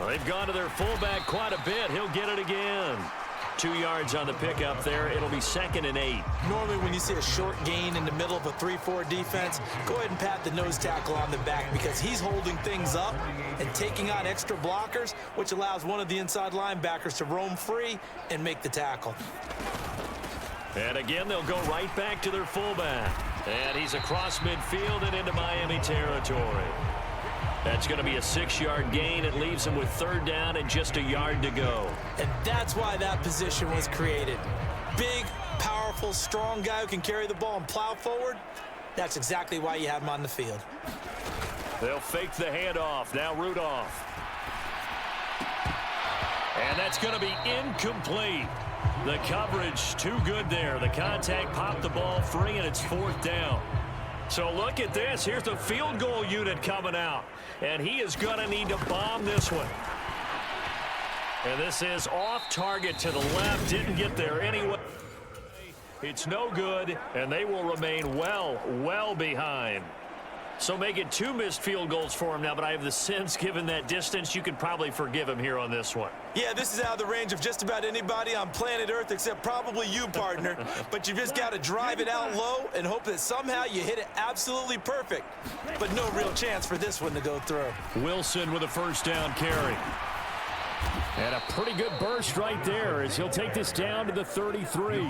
Well, they've gone to their fullback quite a bit. He'll get it again. 2 yards on the pickup there. It'll be 2nd and 8. Normally when you see a short gain in the middle of a 3-4 defense, go ahead and pat the nose tackle on the back because he's holding things up and taking on extra blockers, which allows one of the inside linebackers to roam free and make the tackle. And again, they'll go right back to their fullback. And he's across midfield and into Miami territory. That's going to be a 6-yard gain. It leaves him with 3rd down and just a yard to go. And that's why that position was created. Big, powerful, strong guy who can carry the ball and plow forward. That's exactly why you have him on the field. They'll fake the handoff. Now Rudolph. And that's going to be incomplete. The coverage too good there. The contact popped the ball free, and it's 4th down. So look at this. Here's the field goal unit coming out. And he is going to need to bomb this one. And this is off target to the left. Didn't get there anyway. It's no good, and they will remain well behind. So make it 2 missed field goals for him now, but I have the sense, given that distance, you could probably forgive him here on this one. Yeah, this is out of the range of just about anybody on planet Earth except probably you, partner. But you've just got to drive it out low and hope that somehow you hit it absolutely perfect. But no real chance for this one to go through. Wilson with a first down carry. And a pretty good burst right there as he'll take this down to the 33.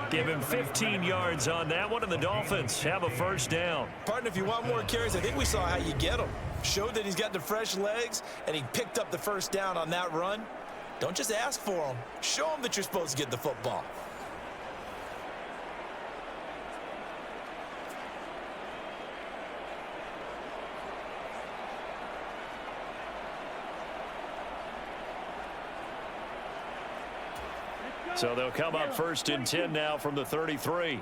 Give him 15 yards on that one, and the Dolphins have a first down. Partner, if you want more carries, I think we saw how you get them. Showed that he's got the fresh legs, and he picked up the first down on that run. Don't just ask for them. Show them that you're supposed to get the football. So they'll come up 1st and 10 now from the 33.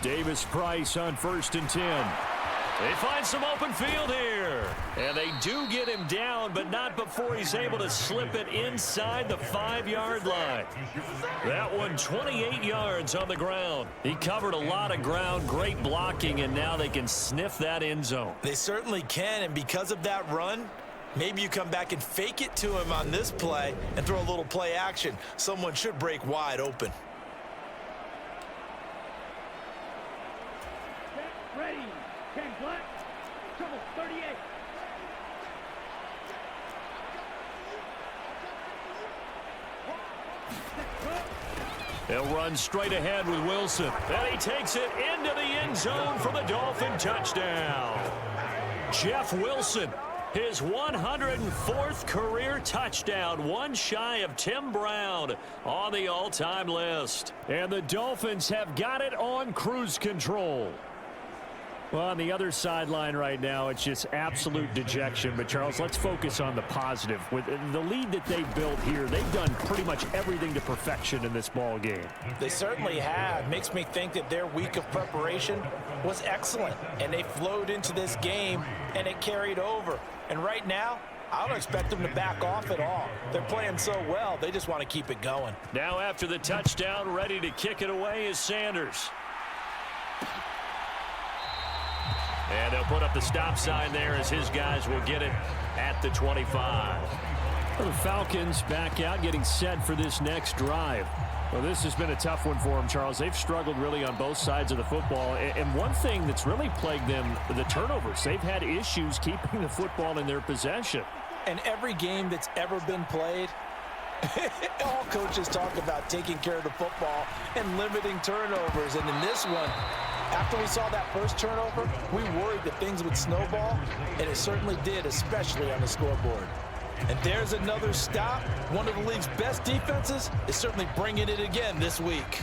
Davis Price on 1st and 10. They find some open field here. And they do get him down, but not before he's able to slip it inside the 5-yard line. That one 28 yards on the ground. He covered a lot of ground, great blocking, and now they can sniff that end zone. They certainly can, and because of that run, maybe you come back and fake it to him on this play and throw a little play action. Someone should break wide open. Ready, 10 black, trouble 38. They'll run straight ahead with Wilson. And he takes it into the end zone for the Dolphin touchdown. Jeff Wilson, his 104th career touchdown, one shy of Tim Brown on the all-time list. And the Dolphins have got it on cruise control. Well, on the other sideline right now, it's just absolute dejection. But, Charles, let's focus on the positive. With the lead that they built here, they've done pretty much everything to perfection in this ball game. They certainly have. Makes me think that their week of preparation was excellent. And they flowed into this game, and it carried over. And right now, I don't expect them to back off at all. They're playing so well, they just want to keep it going. Now after the touchdown, ready to kick it away is Sanders. And they'll put up the stop sign there as his guys will get it at the 25. Well, the Falcons back out, getting set for this next drive. Well, this has been a tough one for them, Charles. They've struggled really on both sides of the football. And one thing that's really plagued them, the turnovers. They've had issues keeping the football in their possession. And every game that's ever been played, all coaches talk about taking care of the football and limiting turnovers. And in this one, after we saw that first turnover, we worried that things would snowball, and it certainly did, especially on the scoreboard. And there's another stop. One of the league's best defenses is certainly bringing it again this week.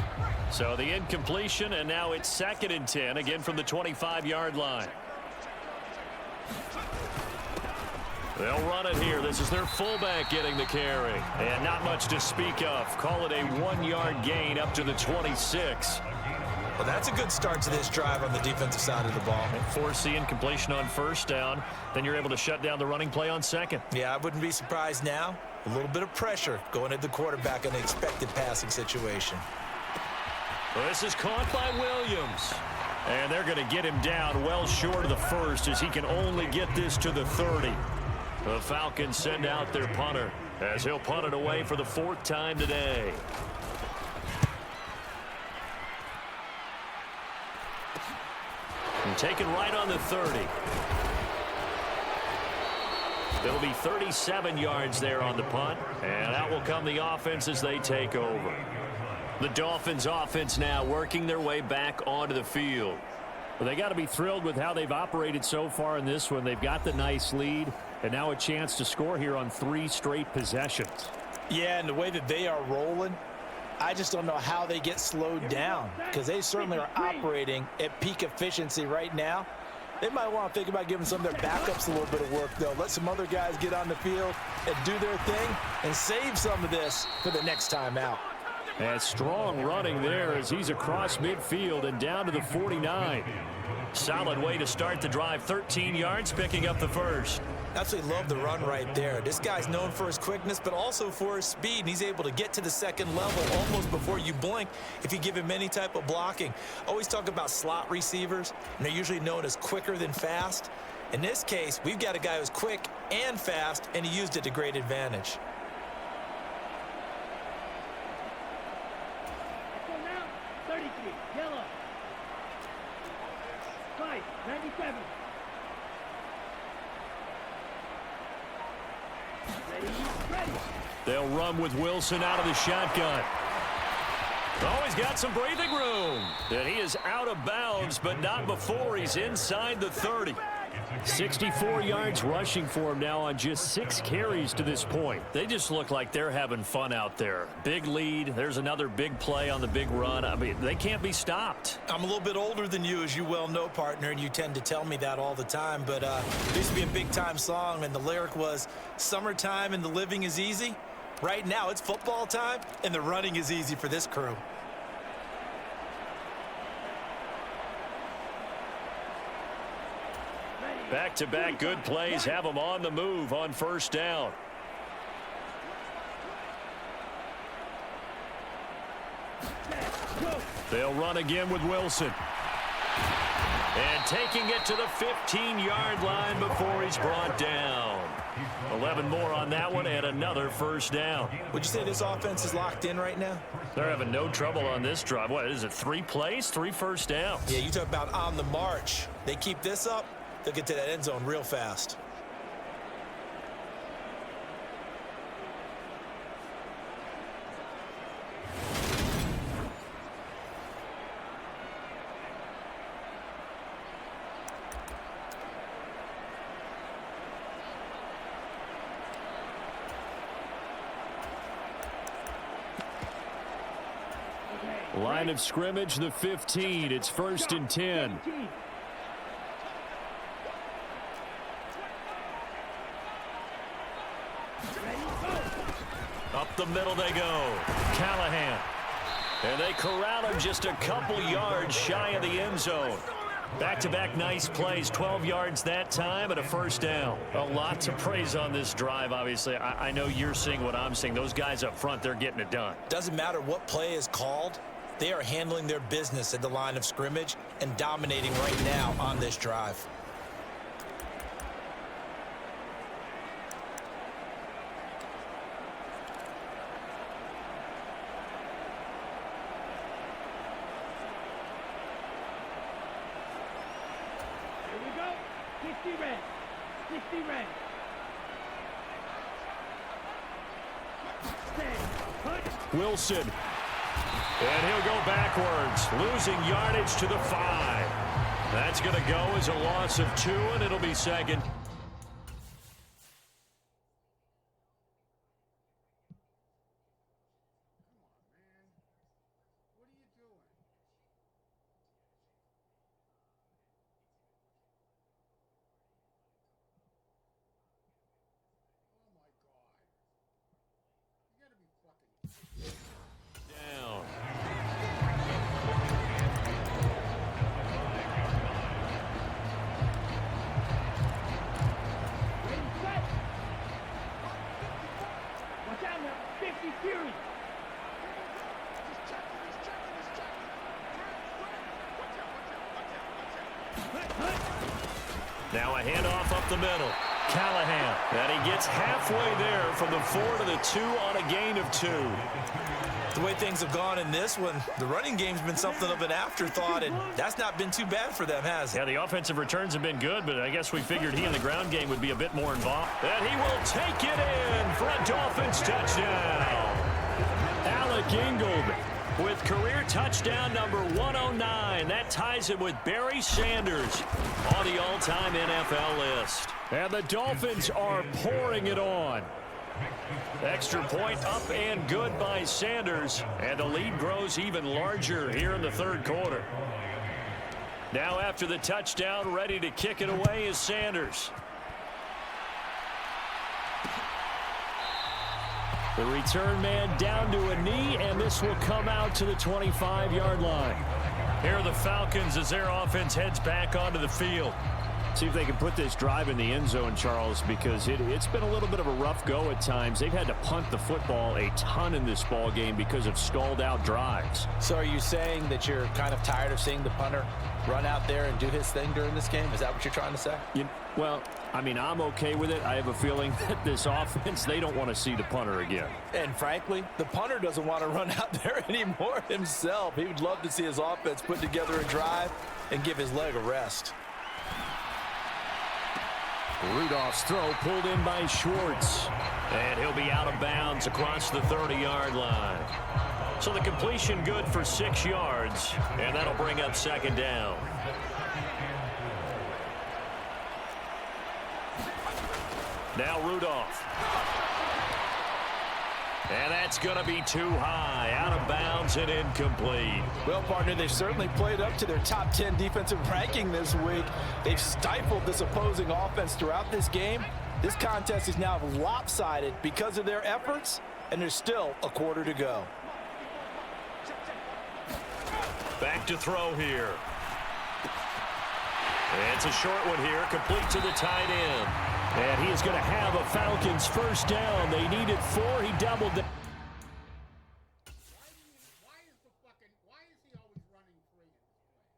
So the incompletion, and now it's 2nd and 10, again from the 25-yard line. They'll run it here. This is their fullback getting the carry. And not much to speak of. Call it a 1-yard gain up to the 26. Well, that's a good start to this drive on the defensive side of the ball. Force the incompletion on first down. Then you're able to shut down the running play on second. Yeah, I wouldn't be surprised now. A little bit of pressure going at the quarterback in an expected passing situation. Well, this is caught by Williams. And they're going to get him down well short of the first as he can only get this to the 30. The Falcons send out their punter as he'll punt it away for the 4th time today. And taken right on the 30. It'll be 37 yards there on the punt. And out will come the offense as they take over. The Dolphins offense now working their way back onto the field. Well, they got to be thrilled with how they've operated so far in this one. They've got the nice lead, and now a chance to score here on 3 straight possessions. Yeah, and the way that they are rolling, I just don't know how they get slowed down, because they certainly are operating at peak efficiency right now. They might want to think about giving some of their backups a little bit of work, though. Let some other guys get on the field and do their thing and save some of this for the next time out. And strong running there as he's across midfield and down to the 49. Solid way to start the drive. 13 yards, picking up the first. Absolutely love the run right there. This guy's known for his quickness, but also for his speed. And he's able to get to the second level almost before you blink if you give him any type of blocking. Always talk about slot receivers, and they're usually known as quicker than fast. In this case, we've got a guy who's quick and fast, and he used it to great advantage. Go now, 33, yellow. 5, 97. Ready. They'll run with Wilson out of the shotgun. Oh, he's got some breathing room. And he is out of bounds, but not before he's inside the 30. 64 yards rushing for him now on just 6 carries to this point. They just look like they're having fun out there. Big lead. There's another big play on the big run. I mean, they can't be stopped. I'm a little bit older than you, as you well know, partner, and you tend to tell me that all the time. But it used to be a big-time song, and the lyric was, "Summertime and the living is easy." Right now, it's football time, and the running is easy for this crew. Back-to-back good plays have them on the move on first down. They'll run again with Wilson. And taking it to the 15-yard line before he's brought down. 11 more on that one and another first down. Would you say this offense is locked in right now? They're having no trouble on this drive. What is it, 3 plays, 3 first downs? Yeah, you talk about on the march. They keep this up, they'll get to that end zone real fast. Line of scrimmage, the 15. It's 1st and 10. Up the middle they go. Callahan. And they corral him just a couple yards shy of the end zone. Back-to-back nice plays, 12 yards that time and a first down. A lot to praise on this drive, obviously. I know you're seeing what I'm seeing. Those guys up front, they're getting it done. Doesn't matter what play is called. They are handling their business at the line of scrimmage and dominating right now on this drive. Here we go. 60 red. 60 red. Stay. Wilson. And he'll go backwards, losing yardage to the 5. That's going to go as a loss of 2, and it'll be second. Down. Ready, set. Watch out now. 50 Fury. Now a handoff up the middle. Callahan. And he gets halfway there from the 4 to the 2 on a gain of 2. The way things have gone in this one, the running game's been something of an afterthought, and that's not been too bad for them, has it? Yeah, the offensive returns have been good, but I guess we figured he in the ground game would be a bit more involved. And he will take it in for a Dolphins touchdown. Alec Ingold with career touchdown number 109. That ties him with Barry Sanders on the all-time NFL list. And the Dolphins are pouring it on. Extra point up and good by Sanders, and the lead grows even larger here in the third quarter. Now after the touchdown, ready to kick it away is Sanders. The return man down to a knee, and this will come out to the 25-yard line. Here are the Falcons as their offense heads back onto the field. See if they can put this drive in the end zone, Charles, because it's been a little bit of a rough go at times. They've had to punt the football a ton in this ball game because of stalled-out drives. So are you saying that you're kind of tired of seeing the punter run out there and do his thing during this game? Is that what you're trying to say? Well, I mean, I'm okay with it. I have a feeling that this offense, they don't want to see the punter again. And frankly, the punter doesn't want to run out there anymore himself. He would love to see his offense put together a drive and give his leg a rest. Rudolph's throw pulled in by Schwartz. And he'll be out of bounds across the 30-yard line. So the completion good for 6 yards, and that'll bring up second down. Now Rudolph. And that's going to be too high, out of bounds and incomplete. Well, partner, they've certainly played up to their top 10 defensive ranking this week. They've stifled this opposing offense throughout this game. This contest is now lopsided because of their efforts, and there's still a quarter to go. Back to throw here. It's a short one here, complete to the tight end. And he is going to have a Falcons first down. They needed 4. He doubled it. Why is he always running free in this play?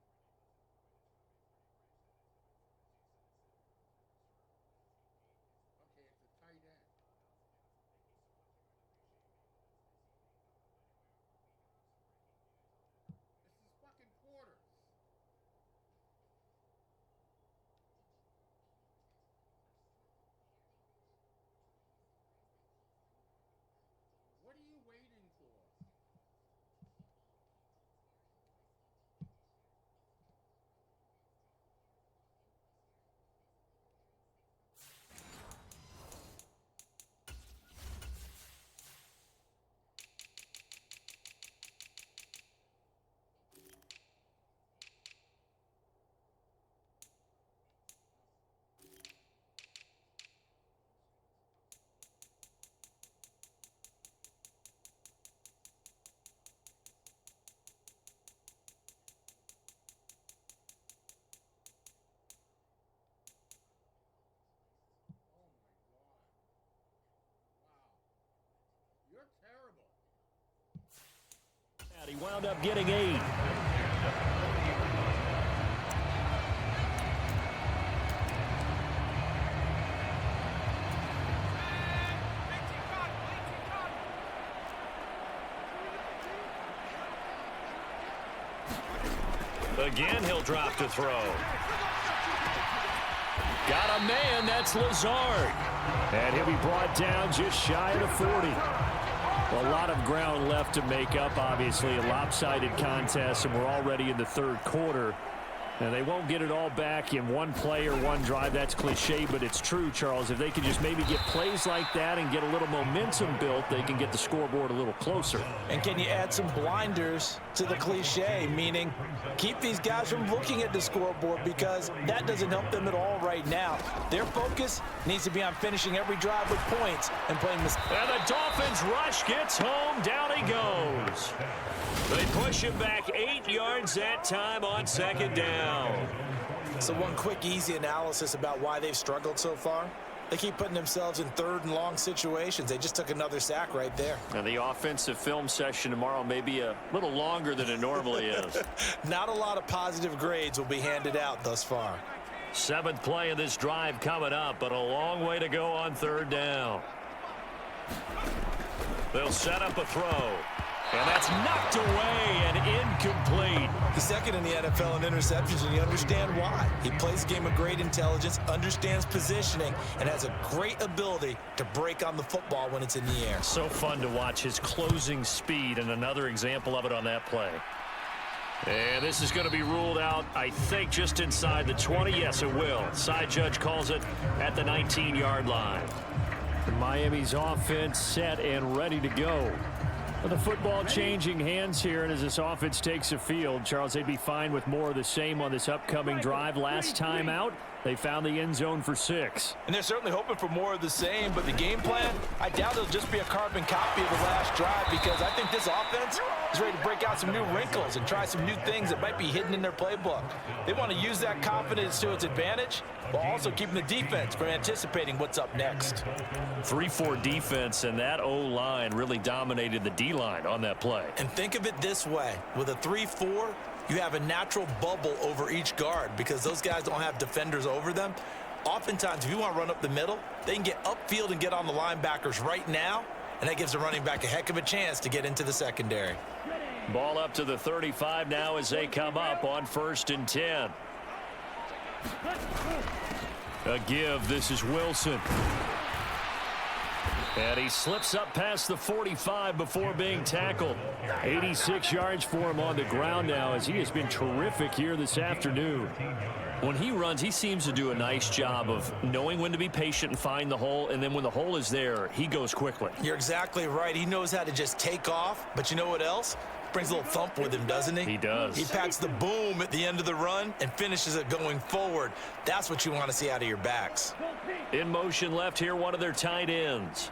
Okay, it's a tight end. This is fucking quarters. What are you waiting for? You're terrible. He wound up getting 8. Again, he'll drop to throw. Got a man, that's Lazard. And he'll be brought down just shy of the 40. A lot of ground left to make up, obviously. A lopsided contest, and we're already in the third quarter. And they won't get it all back in one play or one drive. That's cliche, but it's true, Charles. If they can just maybe get plays like that and get a little momentum built, they can get the scoreboard a little closer. And can you add some blinders to the cliche, meaning keep these guys from looking at the scoreboard, because that doesn't help them at all right now. Their focus needs to be on finishing every drive with points and playing this. And the Dolphins rush gets home. Down he goes. They push him back 8 yards that time on second down. So one quick, easy analysis about why they've struggled so far. They keep putting themselves in third and long situations. They just took another sack right there. And the offensive film session tomorrow may be a little longer than it normally is. Not a lot of positive grades will be handed out thus far. 7th play of this drive coming up, but a long way to go on third down. They'll set up a throw. And that's knocked away and incomplete. He's second in the NFL in interceptions, and you understand why. He plays a game of great intelligence, understands positioning, and has a great ability to break on the football when it's in the air. So fun to watch his closing speed, and another example of it on that play. And this is going to be ruled out, I think, just inside the 20. Yes, it will. Side judge calls it at the 19-yard line. Miami's offense set and ready to go. The football changing hands here, and as this offense takes the field, Charles, they'd be fine with more of the same on this upcoming drive. Last time out, they found the end zone for 6. And they're certainly hoping for more of the same, but the game plan, I doubt it'll just be a carbon copy of the last drive, because I think this offense is ready to break out some new wrinkles and try some new things that might be hidden in their playbook. They want to use that confidence to its advantage, while also keeping the defense from anticipating what's up next. 3-4 defense, and that O-line really dominated the D-line on that play. And think of it this way. With a 3-4, you have a natural bubble over each guard because those guys don't have defenders over them. Oftentimes, if you want to run up the middle, they can get upfield and get on the linebackers right now, and that gives the running back a heck of a chance to get into the secondary. Ball up to the 35 now as they come up on 1st and 10. A give. This is Wilson. And he slips up past the 45 before being tackled. 86 yards for him on the ground now, as he has been terrific here this afternoon. When he runs, he seems to do a nice job of knowing when to be patient and find the hole, and then when the hole is there, he goes quickly. You're exactly right. He knows how to just take off, but you know what else? Brings a little thump with him, doesn't he? He does. He packs the boom at the end of the run and finishes it going forward. That's what you want to see out of your backs. In motion left here, one of their tight ends.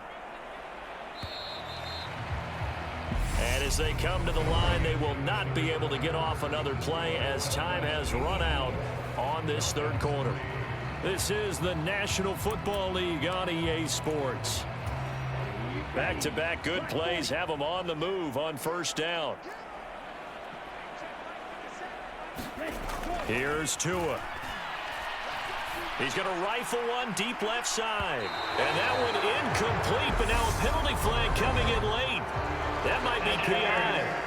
And as they come to the line, they will not be able to get off another play as time has run out on this third quarter. This is the National Football League on EA Sports. Back-to-back good plays have them on the move on first down. Here's Tua. He's going to rifle one deep left side. And that one incomplete, but now a penalty flag coming in late. That might be PI.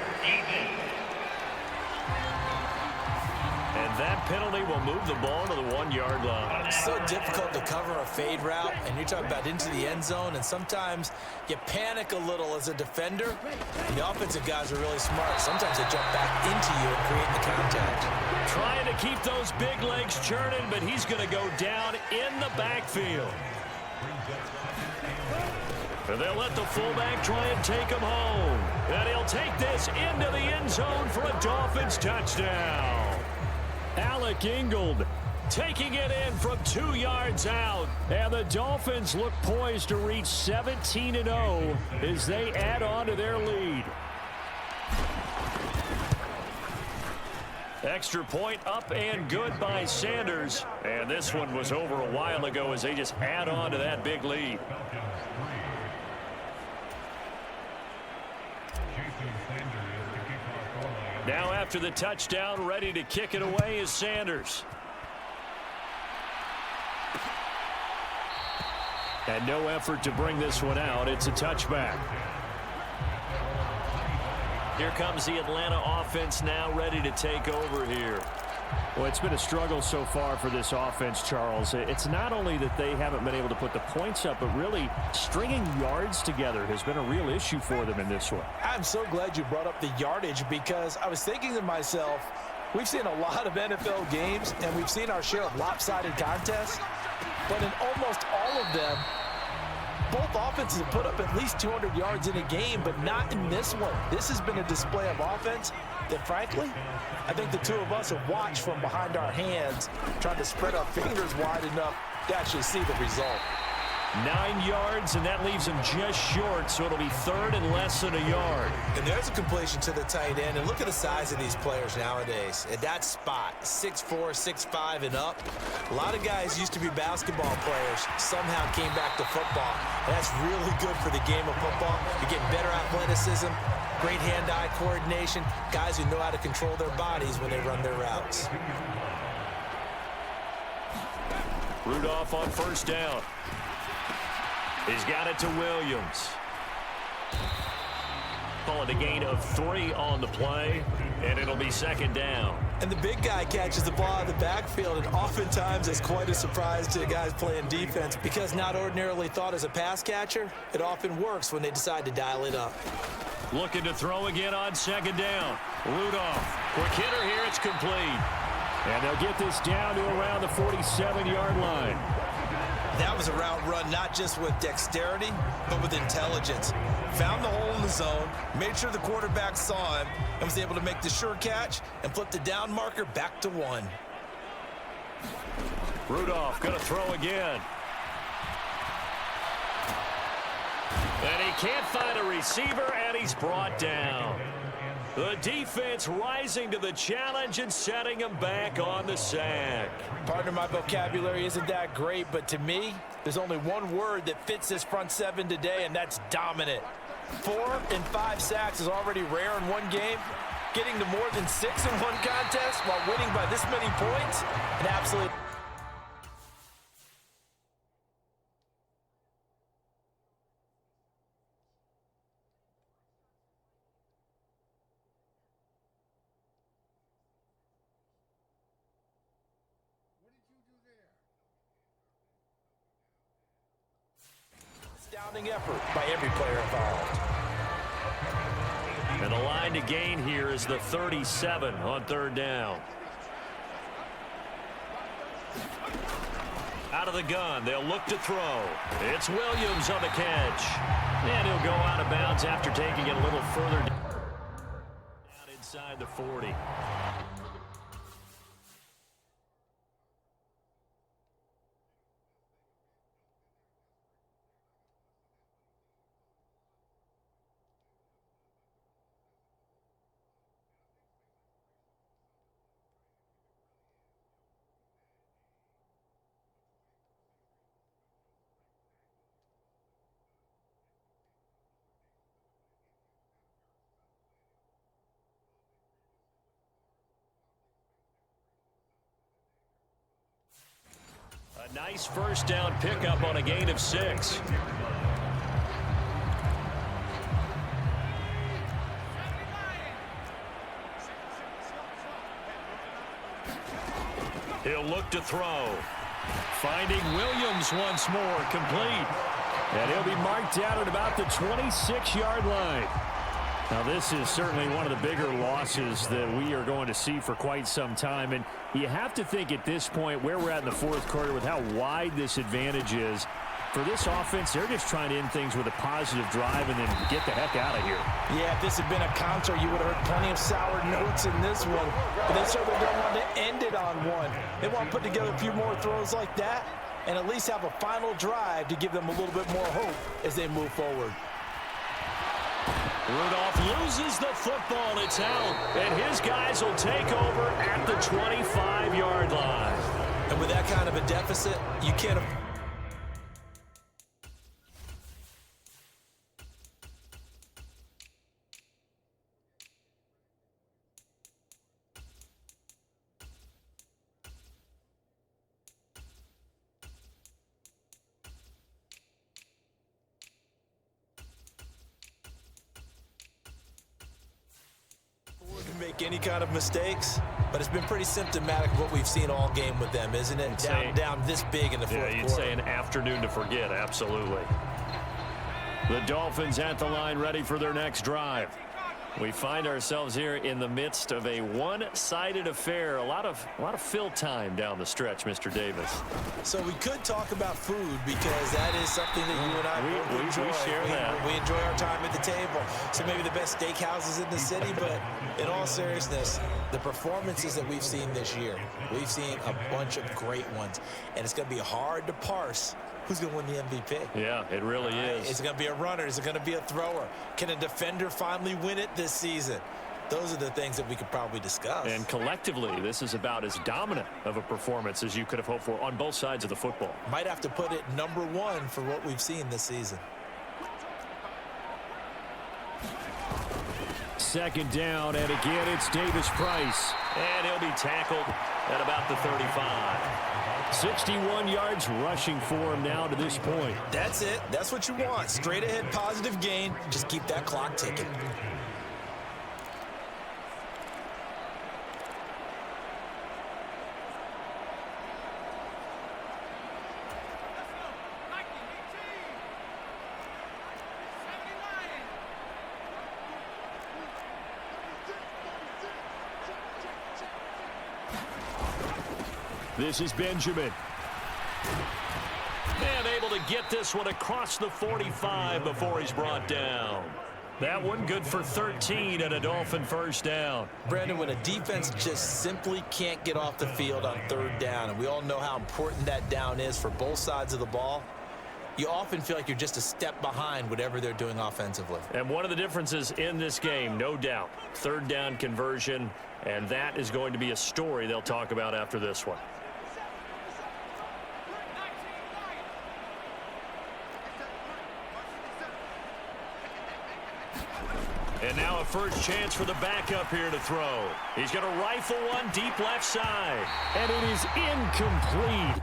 And that penalty will move the ball to the 1-yard line. It's so difficult to cover a fade route, and you're talking about into the end zone, and sometimes you panic a little as a defender. And the offensive guys are really smart. Sometimes they jump back into you and create the contact. Trying to keep those big legs churning, but he's going to go down in the backfield. And they'll let the fullback try and take him home. And he'll take this into the end zone for a Dolphins touchdown. Alec Ingold taking it in from 2 yards out. And the Dolphins look poised to reach 17-0 as they add on to their lead. Extra point up and good by Sanders. And this one was over a while ago as they just add on to that big lead. Now after the touchdown, ready to kick it away is Sanders. And no effort to bring this one out. It's a touchback. Here comes the Atlanta offense now ready to take over here. Well, it's been a struggle so far for this offense, Charles. It's not only that they haven't been able to put the points up, but really stringing yards together has been a real issue for them in this one. I'm so glad you brought up the yardage, because I was thinking to myself, we've seen a lot of NFL games, and we've seen our share of lopsided contests, but in almost all of them, both offenses have put up at least 200 yards in a game, but not in this one. This has been a display of offense that, frankly, I think the two of us have watched from behind our hands, trying to spread our fingers wide enough to actually see the result. 9 yards, and that leaves him just short, so it'll be third and less than a yard. And there's a completion to the tight end, and look at the size of these players nowadays. At that spot, 6'4", 6'5", and up. A lot of guys used to be basketball players, somehow came back to football. And that's really good for the game of football. You're getting better athleticism, great hand-eye coordination, guys who know how to control their bodies when they run their routes. Rudolph on first down. He's got it to Williams. Call it a gain of 3 on the play, and it'll be second down. And the big guy catches the ball out of the backfield, and oftentimes it's quite a surprise to the guys playing defense, because not ordinarily thought as a pass catcher, it often works when they decide to dial it up. Looking to throw again on second down. Rudolph, quick hitter here, it's complete. And they'll get this down to around the 47-yard line. That was a route run not just with dexterity, but with intelligence. Found the hole in the zone, made sure the quarterback saw him, and was able to make the sure catch and flip the down marker back to 1. Rudolph going to throw again. And he can't find a receiver, and he's brought down. The defense rising to the challenge and setting him back on the sack. Partner, my vocabulary isn't that great, but to me, there's only one word that fits this front seven today, and that's dominant. 4 and 5 sacks is already rare in one game. Getting to more than 6 in one contest while winning by this many points, an absolute... astounding effort by every player involved. And the line to gain here is the 37 on third down. Out of the gun, they'll look to throw. It's Williams on the catch. And he'll go out of bounds after taking it a little further down inside the 40. Nice first down pickup on a gain of 6. He'll look to throw. Finding Williams once more, complete. And he'll be marked down at about the 26-yard line. Now, this is certainly one of the bigger losses that we are going to see for quite some time. And you have to think at this point where we're at in the fourth quarter with how wide this advantage is. For this offense, they're just trying to end things with a positive drive and then get the heck out of here. Yeah, if this had been a concert, you would have heard plenty of sour notes in this one. But they certainly don't want to end it on one. They want to put together a few more throws like that and at least have a final drive to give them a little bit more hope as they move forward. Rudolph loses the football. It's out. And his guys will take over at the 25-yard line. And with that kind of a deficit, you can't... make any kind of mistakes, but it's been pretty symptomatic of what we've seen all game with them, isn't it? Down this big in the fourth quarter. Yeah, you'd say an afternoon to forget, absolutely. The Dolphins at the line, ready for their next drive. We find ourselves here in the midst of a one-sided affair. A lot of fill time down the stretch, Mr. Davis. So we could talk about food because that is something that you and I both enjoy. We share that. We enjoy our time at the table. So maybe the best steakhouses in the city, but in all seriousness, the performances that we've seen this year, we've seen a bunch of great ones, and it's going to be hard to parse who's going to win the MVP. Yeah, it really is. Is it going to be a runner? Is it going to be a thrower? Can a defender finally win it this season? Those are the things that we could probably discuss. And collectively, this is about as dominant of a performance as you could have hoped for on both sides of the football. Might have to put it #1 for what we've seen this season. Second down, and again, it's Davis Price. And he'll be tackled at about the 35. 61 yards rushing for him now to this point. That's it. That's what you want. Straight ahead positive gain. Just keep that clock ticking. This is Benjamin. And able to get this one across the 45 before he's brought down. That one good for 13 and a Dolphin first down. Brandon, when a defense just simply can't get off the field on third down, and we all know how important that down is for both sides of the ball, you often feel like you're just a step behind whatever they're doing offensively. And one of the differences in this game, no doubt, third down conversion, and that is going to be a story they'll talk about after this one. And now a first chance for the backup here to throw. He's going to rifle one deep left side. And it is incomplete.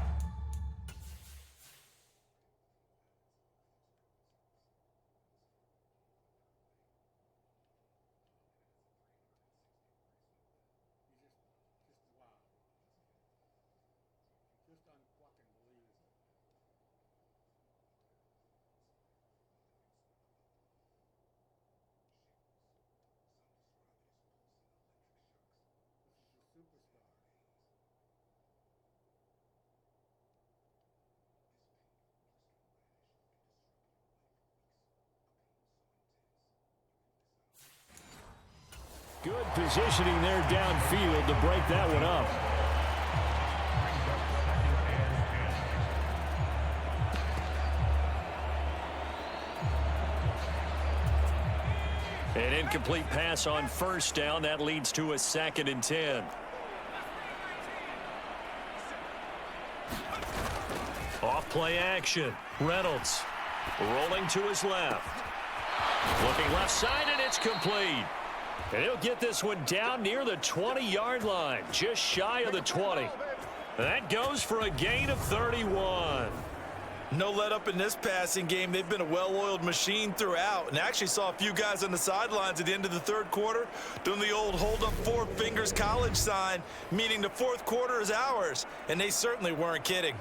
Good positioning there downfield to break that one up. An incomplete pass on first down. That leads to a 2nd and 10. Off play action. Reynolds rolling to his left. Looking left side, and it's complete. And he'll get this one down near the 20-yard line, just shy of the 20. That goes for a gain of 31. No let up in this passing game. They've been a well-oiled machine throughout, and actually saw a few guys on the sidelines at the end of the third quarter doing the old hold up four fingers college sign, meaning the fourth quarter is ours, and they certainly weren't kidding.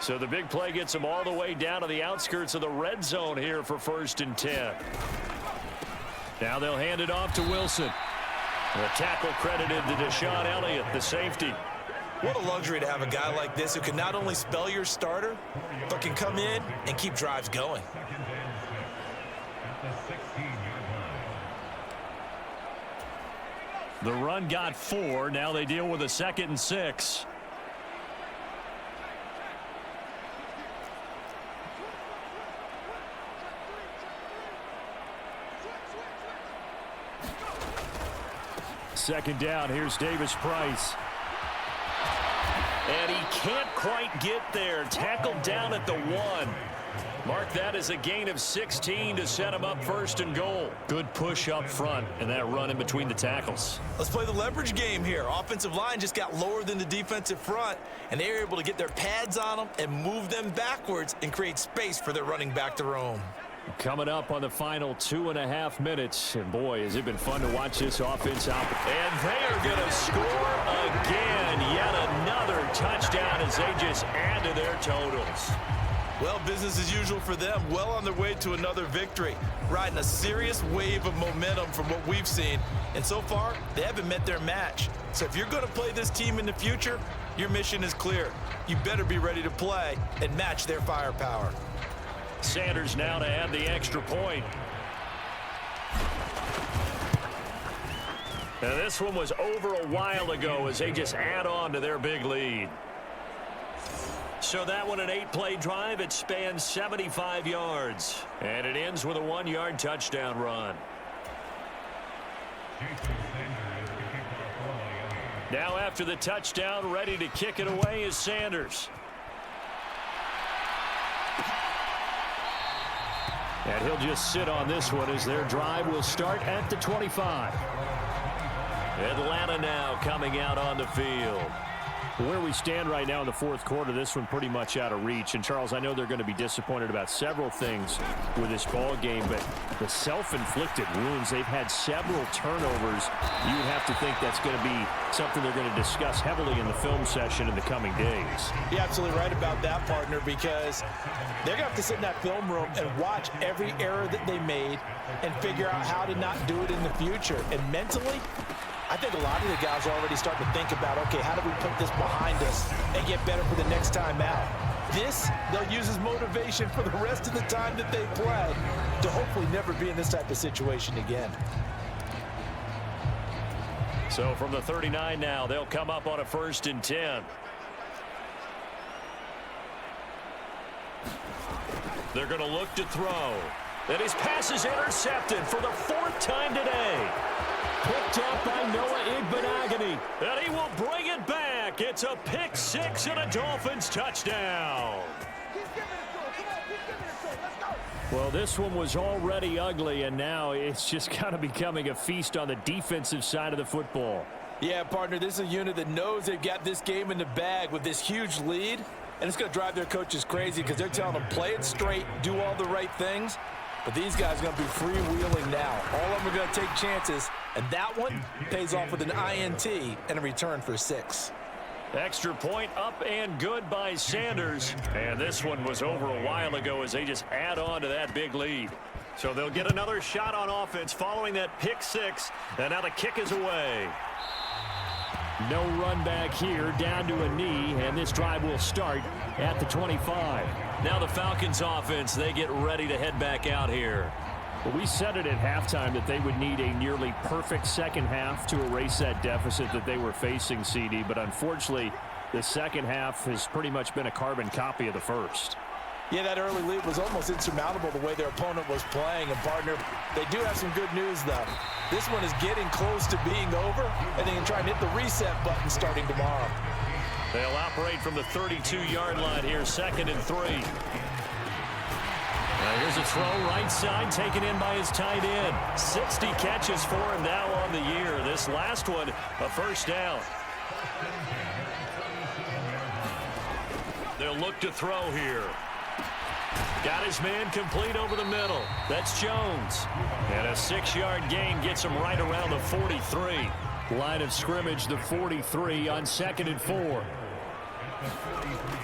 So the big play gets them all the way down to the outskirts of the red zone here for 1st and 10. Now they'll hand it off to Wilson. The tackle credited to Deshaun Elliott, the safety. What a luxury to have a guy like this who can not only spell your starter, but can come in and keep drives going. The run got 4. Now they deal with a 2nd and 6. Second down, here's Davis Price. And he can't quite get there. Tackled down at the 1. Mark that as a gain of 16 to set him up 1st and goal. Good push up front and that run in between the tackles. Let's play the leverage game here. Offensive line just got lower than the defensive front, and they were able to get their pads on them and move them backwards and create space for their running back to roam. Coming up on the final 2.5 minutes. And boy, has it been fun to watch this offense out. And they are going to score again. Yet another touchdown as they just add to their totals. Well, business as usual for them. Well on their way to another victory. Riding a serious wave of momentum from what we've seen. And so far, they haven't met their match. So if you're going to play this team in the future, your mission is clear. You better be ready to play and match their firepower. Sanders now to add the extra point. Now this one was over a while ago as they just add on to their big lead. So that one an 8-play drive. It spans 75 yards. And it ends with a 1-yard touchdown run. Now after the touchdown, ready to kick it away is Sanders. And he'll just sit on this one as their drive will start at the 25. Atlanta now coming out on the field. Where we stand right now in the fourth quarter, this one pretty much out of reach. And, Charles, I know they're going to be disappointed about several things with this ball game, but the self-inflicted wounds, they've had several turnovers. You would have to think that's going to be something they're going to discuss heavily in the film session in the coming days. You're absolutely right about that, partner, because they're going to have to sit in that film room and watch every error that they made and figure out how to not do it in the future. And mentally, I think a lot of the guys are already starting to think about, okay, how do we put this behind us and get better for the next time out? This, they'll use as motivation for the rest of the time that they play to hopefully never be in this type of situation again. So from the 39 now, they'll come up on a 1st and 10. They're going to look to throw. And his pass is intercepted for the 4th time today. Picked up by Noah Igbenogany. And he will bring it back. It's a pick 6 and a Dolphins touchdown. Well, this one was already ugly, and now it's just kind of becoming a feast on the defensive side of the football. Yeah, partner, this is a unit that knows they've got this game in the bag with this huge lead, and it's going to drive their coaches crazy because they're telling them play it straight, do all the right things. But these guys are going to be freewheeling now. All of them are going to take chances, and that one pays off with an INT and a return for 6. Extra point up and good by Sanders. And this one was over a while ago as they just add on to that big lead. So they'll get another shot on offense following that pick 6. And now the kick is away. No run back here, down to a knee, and this drive will start at the 25. Now the Falcons offense, they get ready to head back out here. Well, we said it at halftime that they would need a nearly perfect second half to erase that deficit that they were facing, CD, but unfortunately, the second half has pretty much been a carbon copy of the first. Yeah, that early lead was almost insurmountable the way their opponent was playing. And, partner, they do have some good news, though. This one is getting close to being over, and they can try and hit the reset button starting tomorrow. They'll operate from the 32-yard line here, 2nd and 3. Here's a throw right side, taken in by his tight end. 60 catches for him now on the year. This last one, a first down. They'll look to throw here. Got his man complete over the middle. That's Jones. And a 6-yard gain gets him right around the 43. Line of scrimmage, the 43 on 2nd and 4.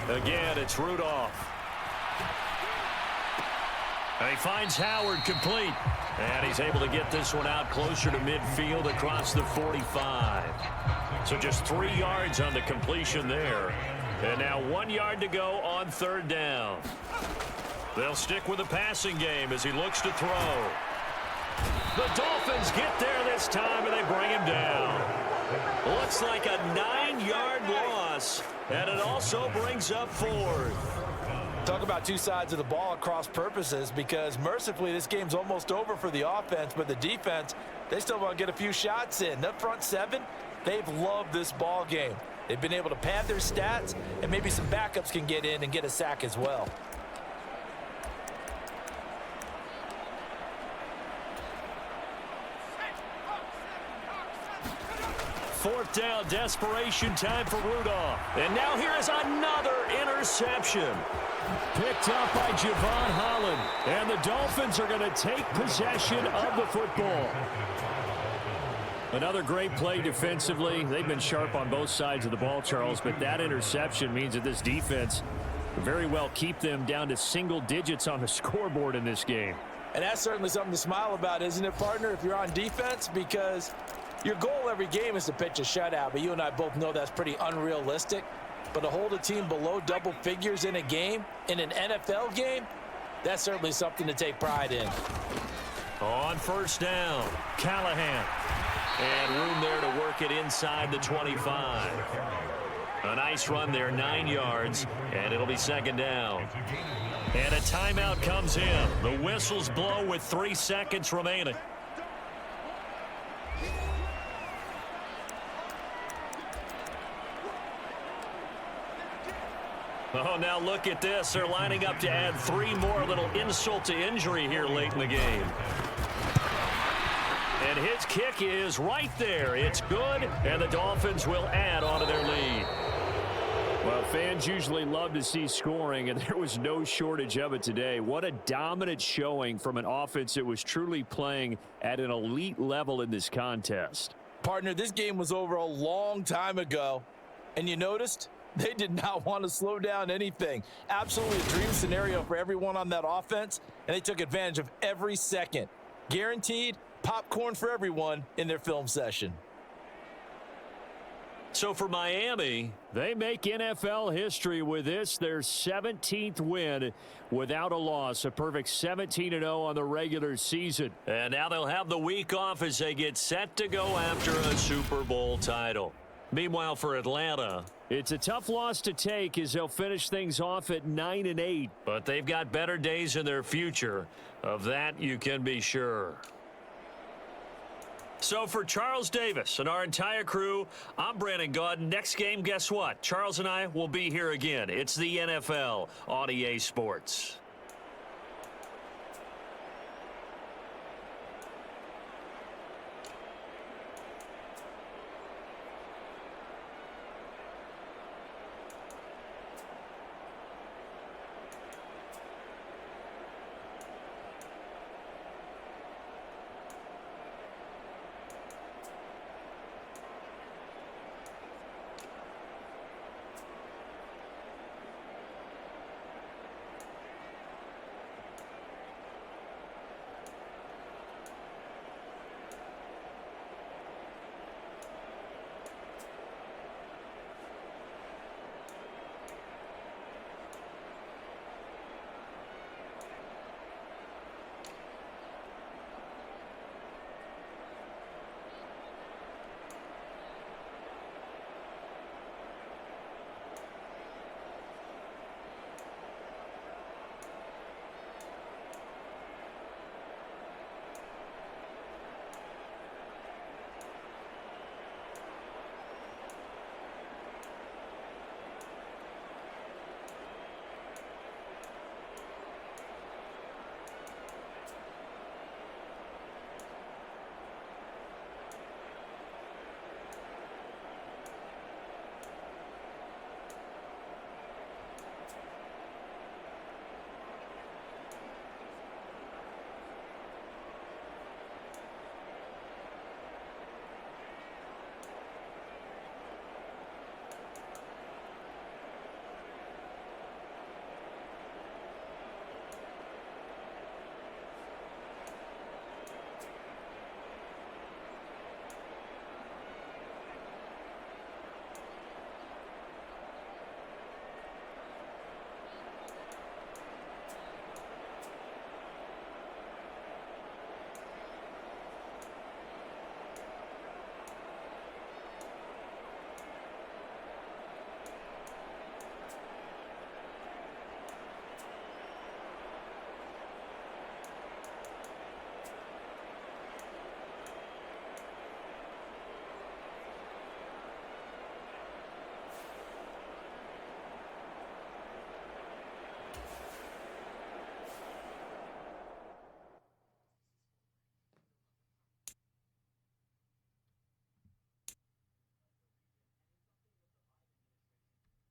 Again, it's Rudolph. And he finds Howard complete. And he's able to get this one out closer to midfield across the 45. So just 3 yards on the completion there. And now 1 yard to go on 3rd down. They'll stick with the passing game as he looks to throw. The Dolphins get there this time, and they bring him down. Looks like a 9-yard loss, and it also brings up 4th. Talk about two sides of the ball at cross purposes, because mercifully this game's almost over for the offense, but the defense, they still want to get a few shots in. That front 7, they've loved this ball game. They've been able to pad their stats, and maybe some backups can get in and get a sack as well. Fourth down, desperation time for Rudolph. And now here is another interception. Picked up by Javon Holland. And the Dolphins are going to take possession of the football. Another great play defensively. They've been sharp on both sides of the ball, Charles, but that interception means that this defense very well keep them down to single digits on the scoreboard in this game. And that's certainly something to smile about, isn't it, partner, if you're on defense? Because your goal every game is to pitch a shutout, but you and I both know that's pretty unrealistic. But to hold a team below double figures in a game, in an NFL game, that's certainly something to take pride in. On 1st down, Callahan. And room there to work it inside the 25. A nice run there, 9 yards, and it'll be 2nd down. And a timeout comes in. The whistles blow with 3 seconds remaining. Oh, now look at this. They're lining up to add 3 more. A little insult to injury here late in the game. And his kick is right there. It's good, and the Dolphins will add on to their lead. Well, fans usually love to see scoring, and there was no shortage of it today. What a dominant showing from an offense that was truly playing at an elite level in this contest. Partner, this game was over a long time ago, and you noticed they did not want to slow down anything. Absolutely a dream scenario for everyone on that offense, and they took advantage of every second. Guaranteed popcorn for everyone in their film session. So for Miami, they make NFL history with this, their 17th win without a loss. A perfect 17-0 on the regular season. And now they'll have the week off as they get set to go after a Super Bowl title. Meanwhile, for Atlanta, it's a tough loss to take as they'll finish things off at 9-8. But they've got better days in their future. Of that, you can be sure. So for Charles Davis and our entire crew, I'm Brandon Gaudin. Next game, guess what? Charles and I will be here again. It's the NFL on EA Sports.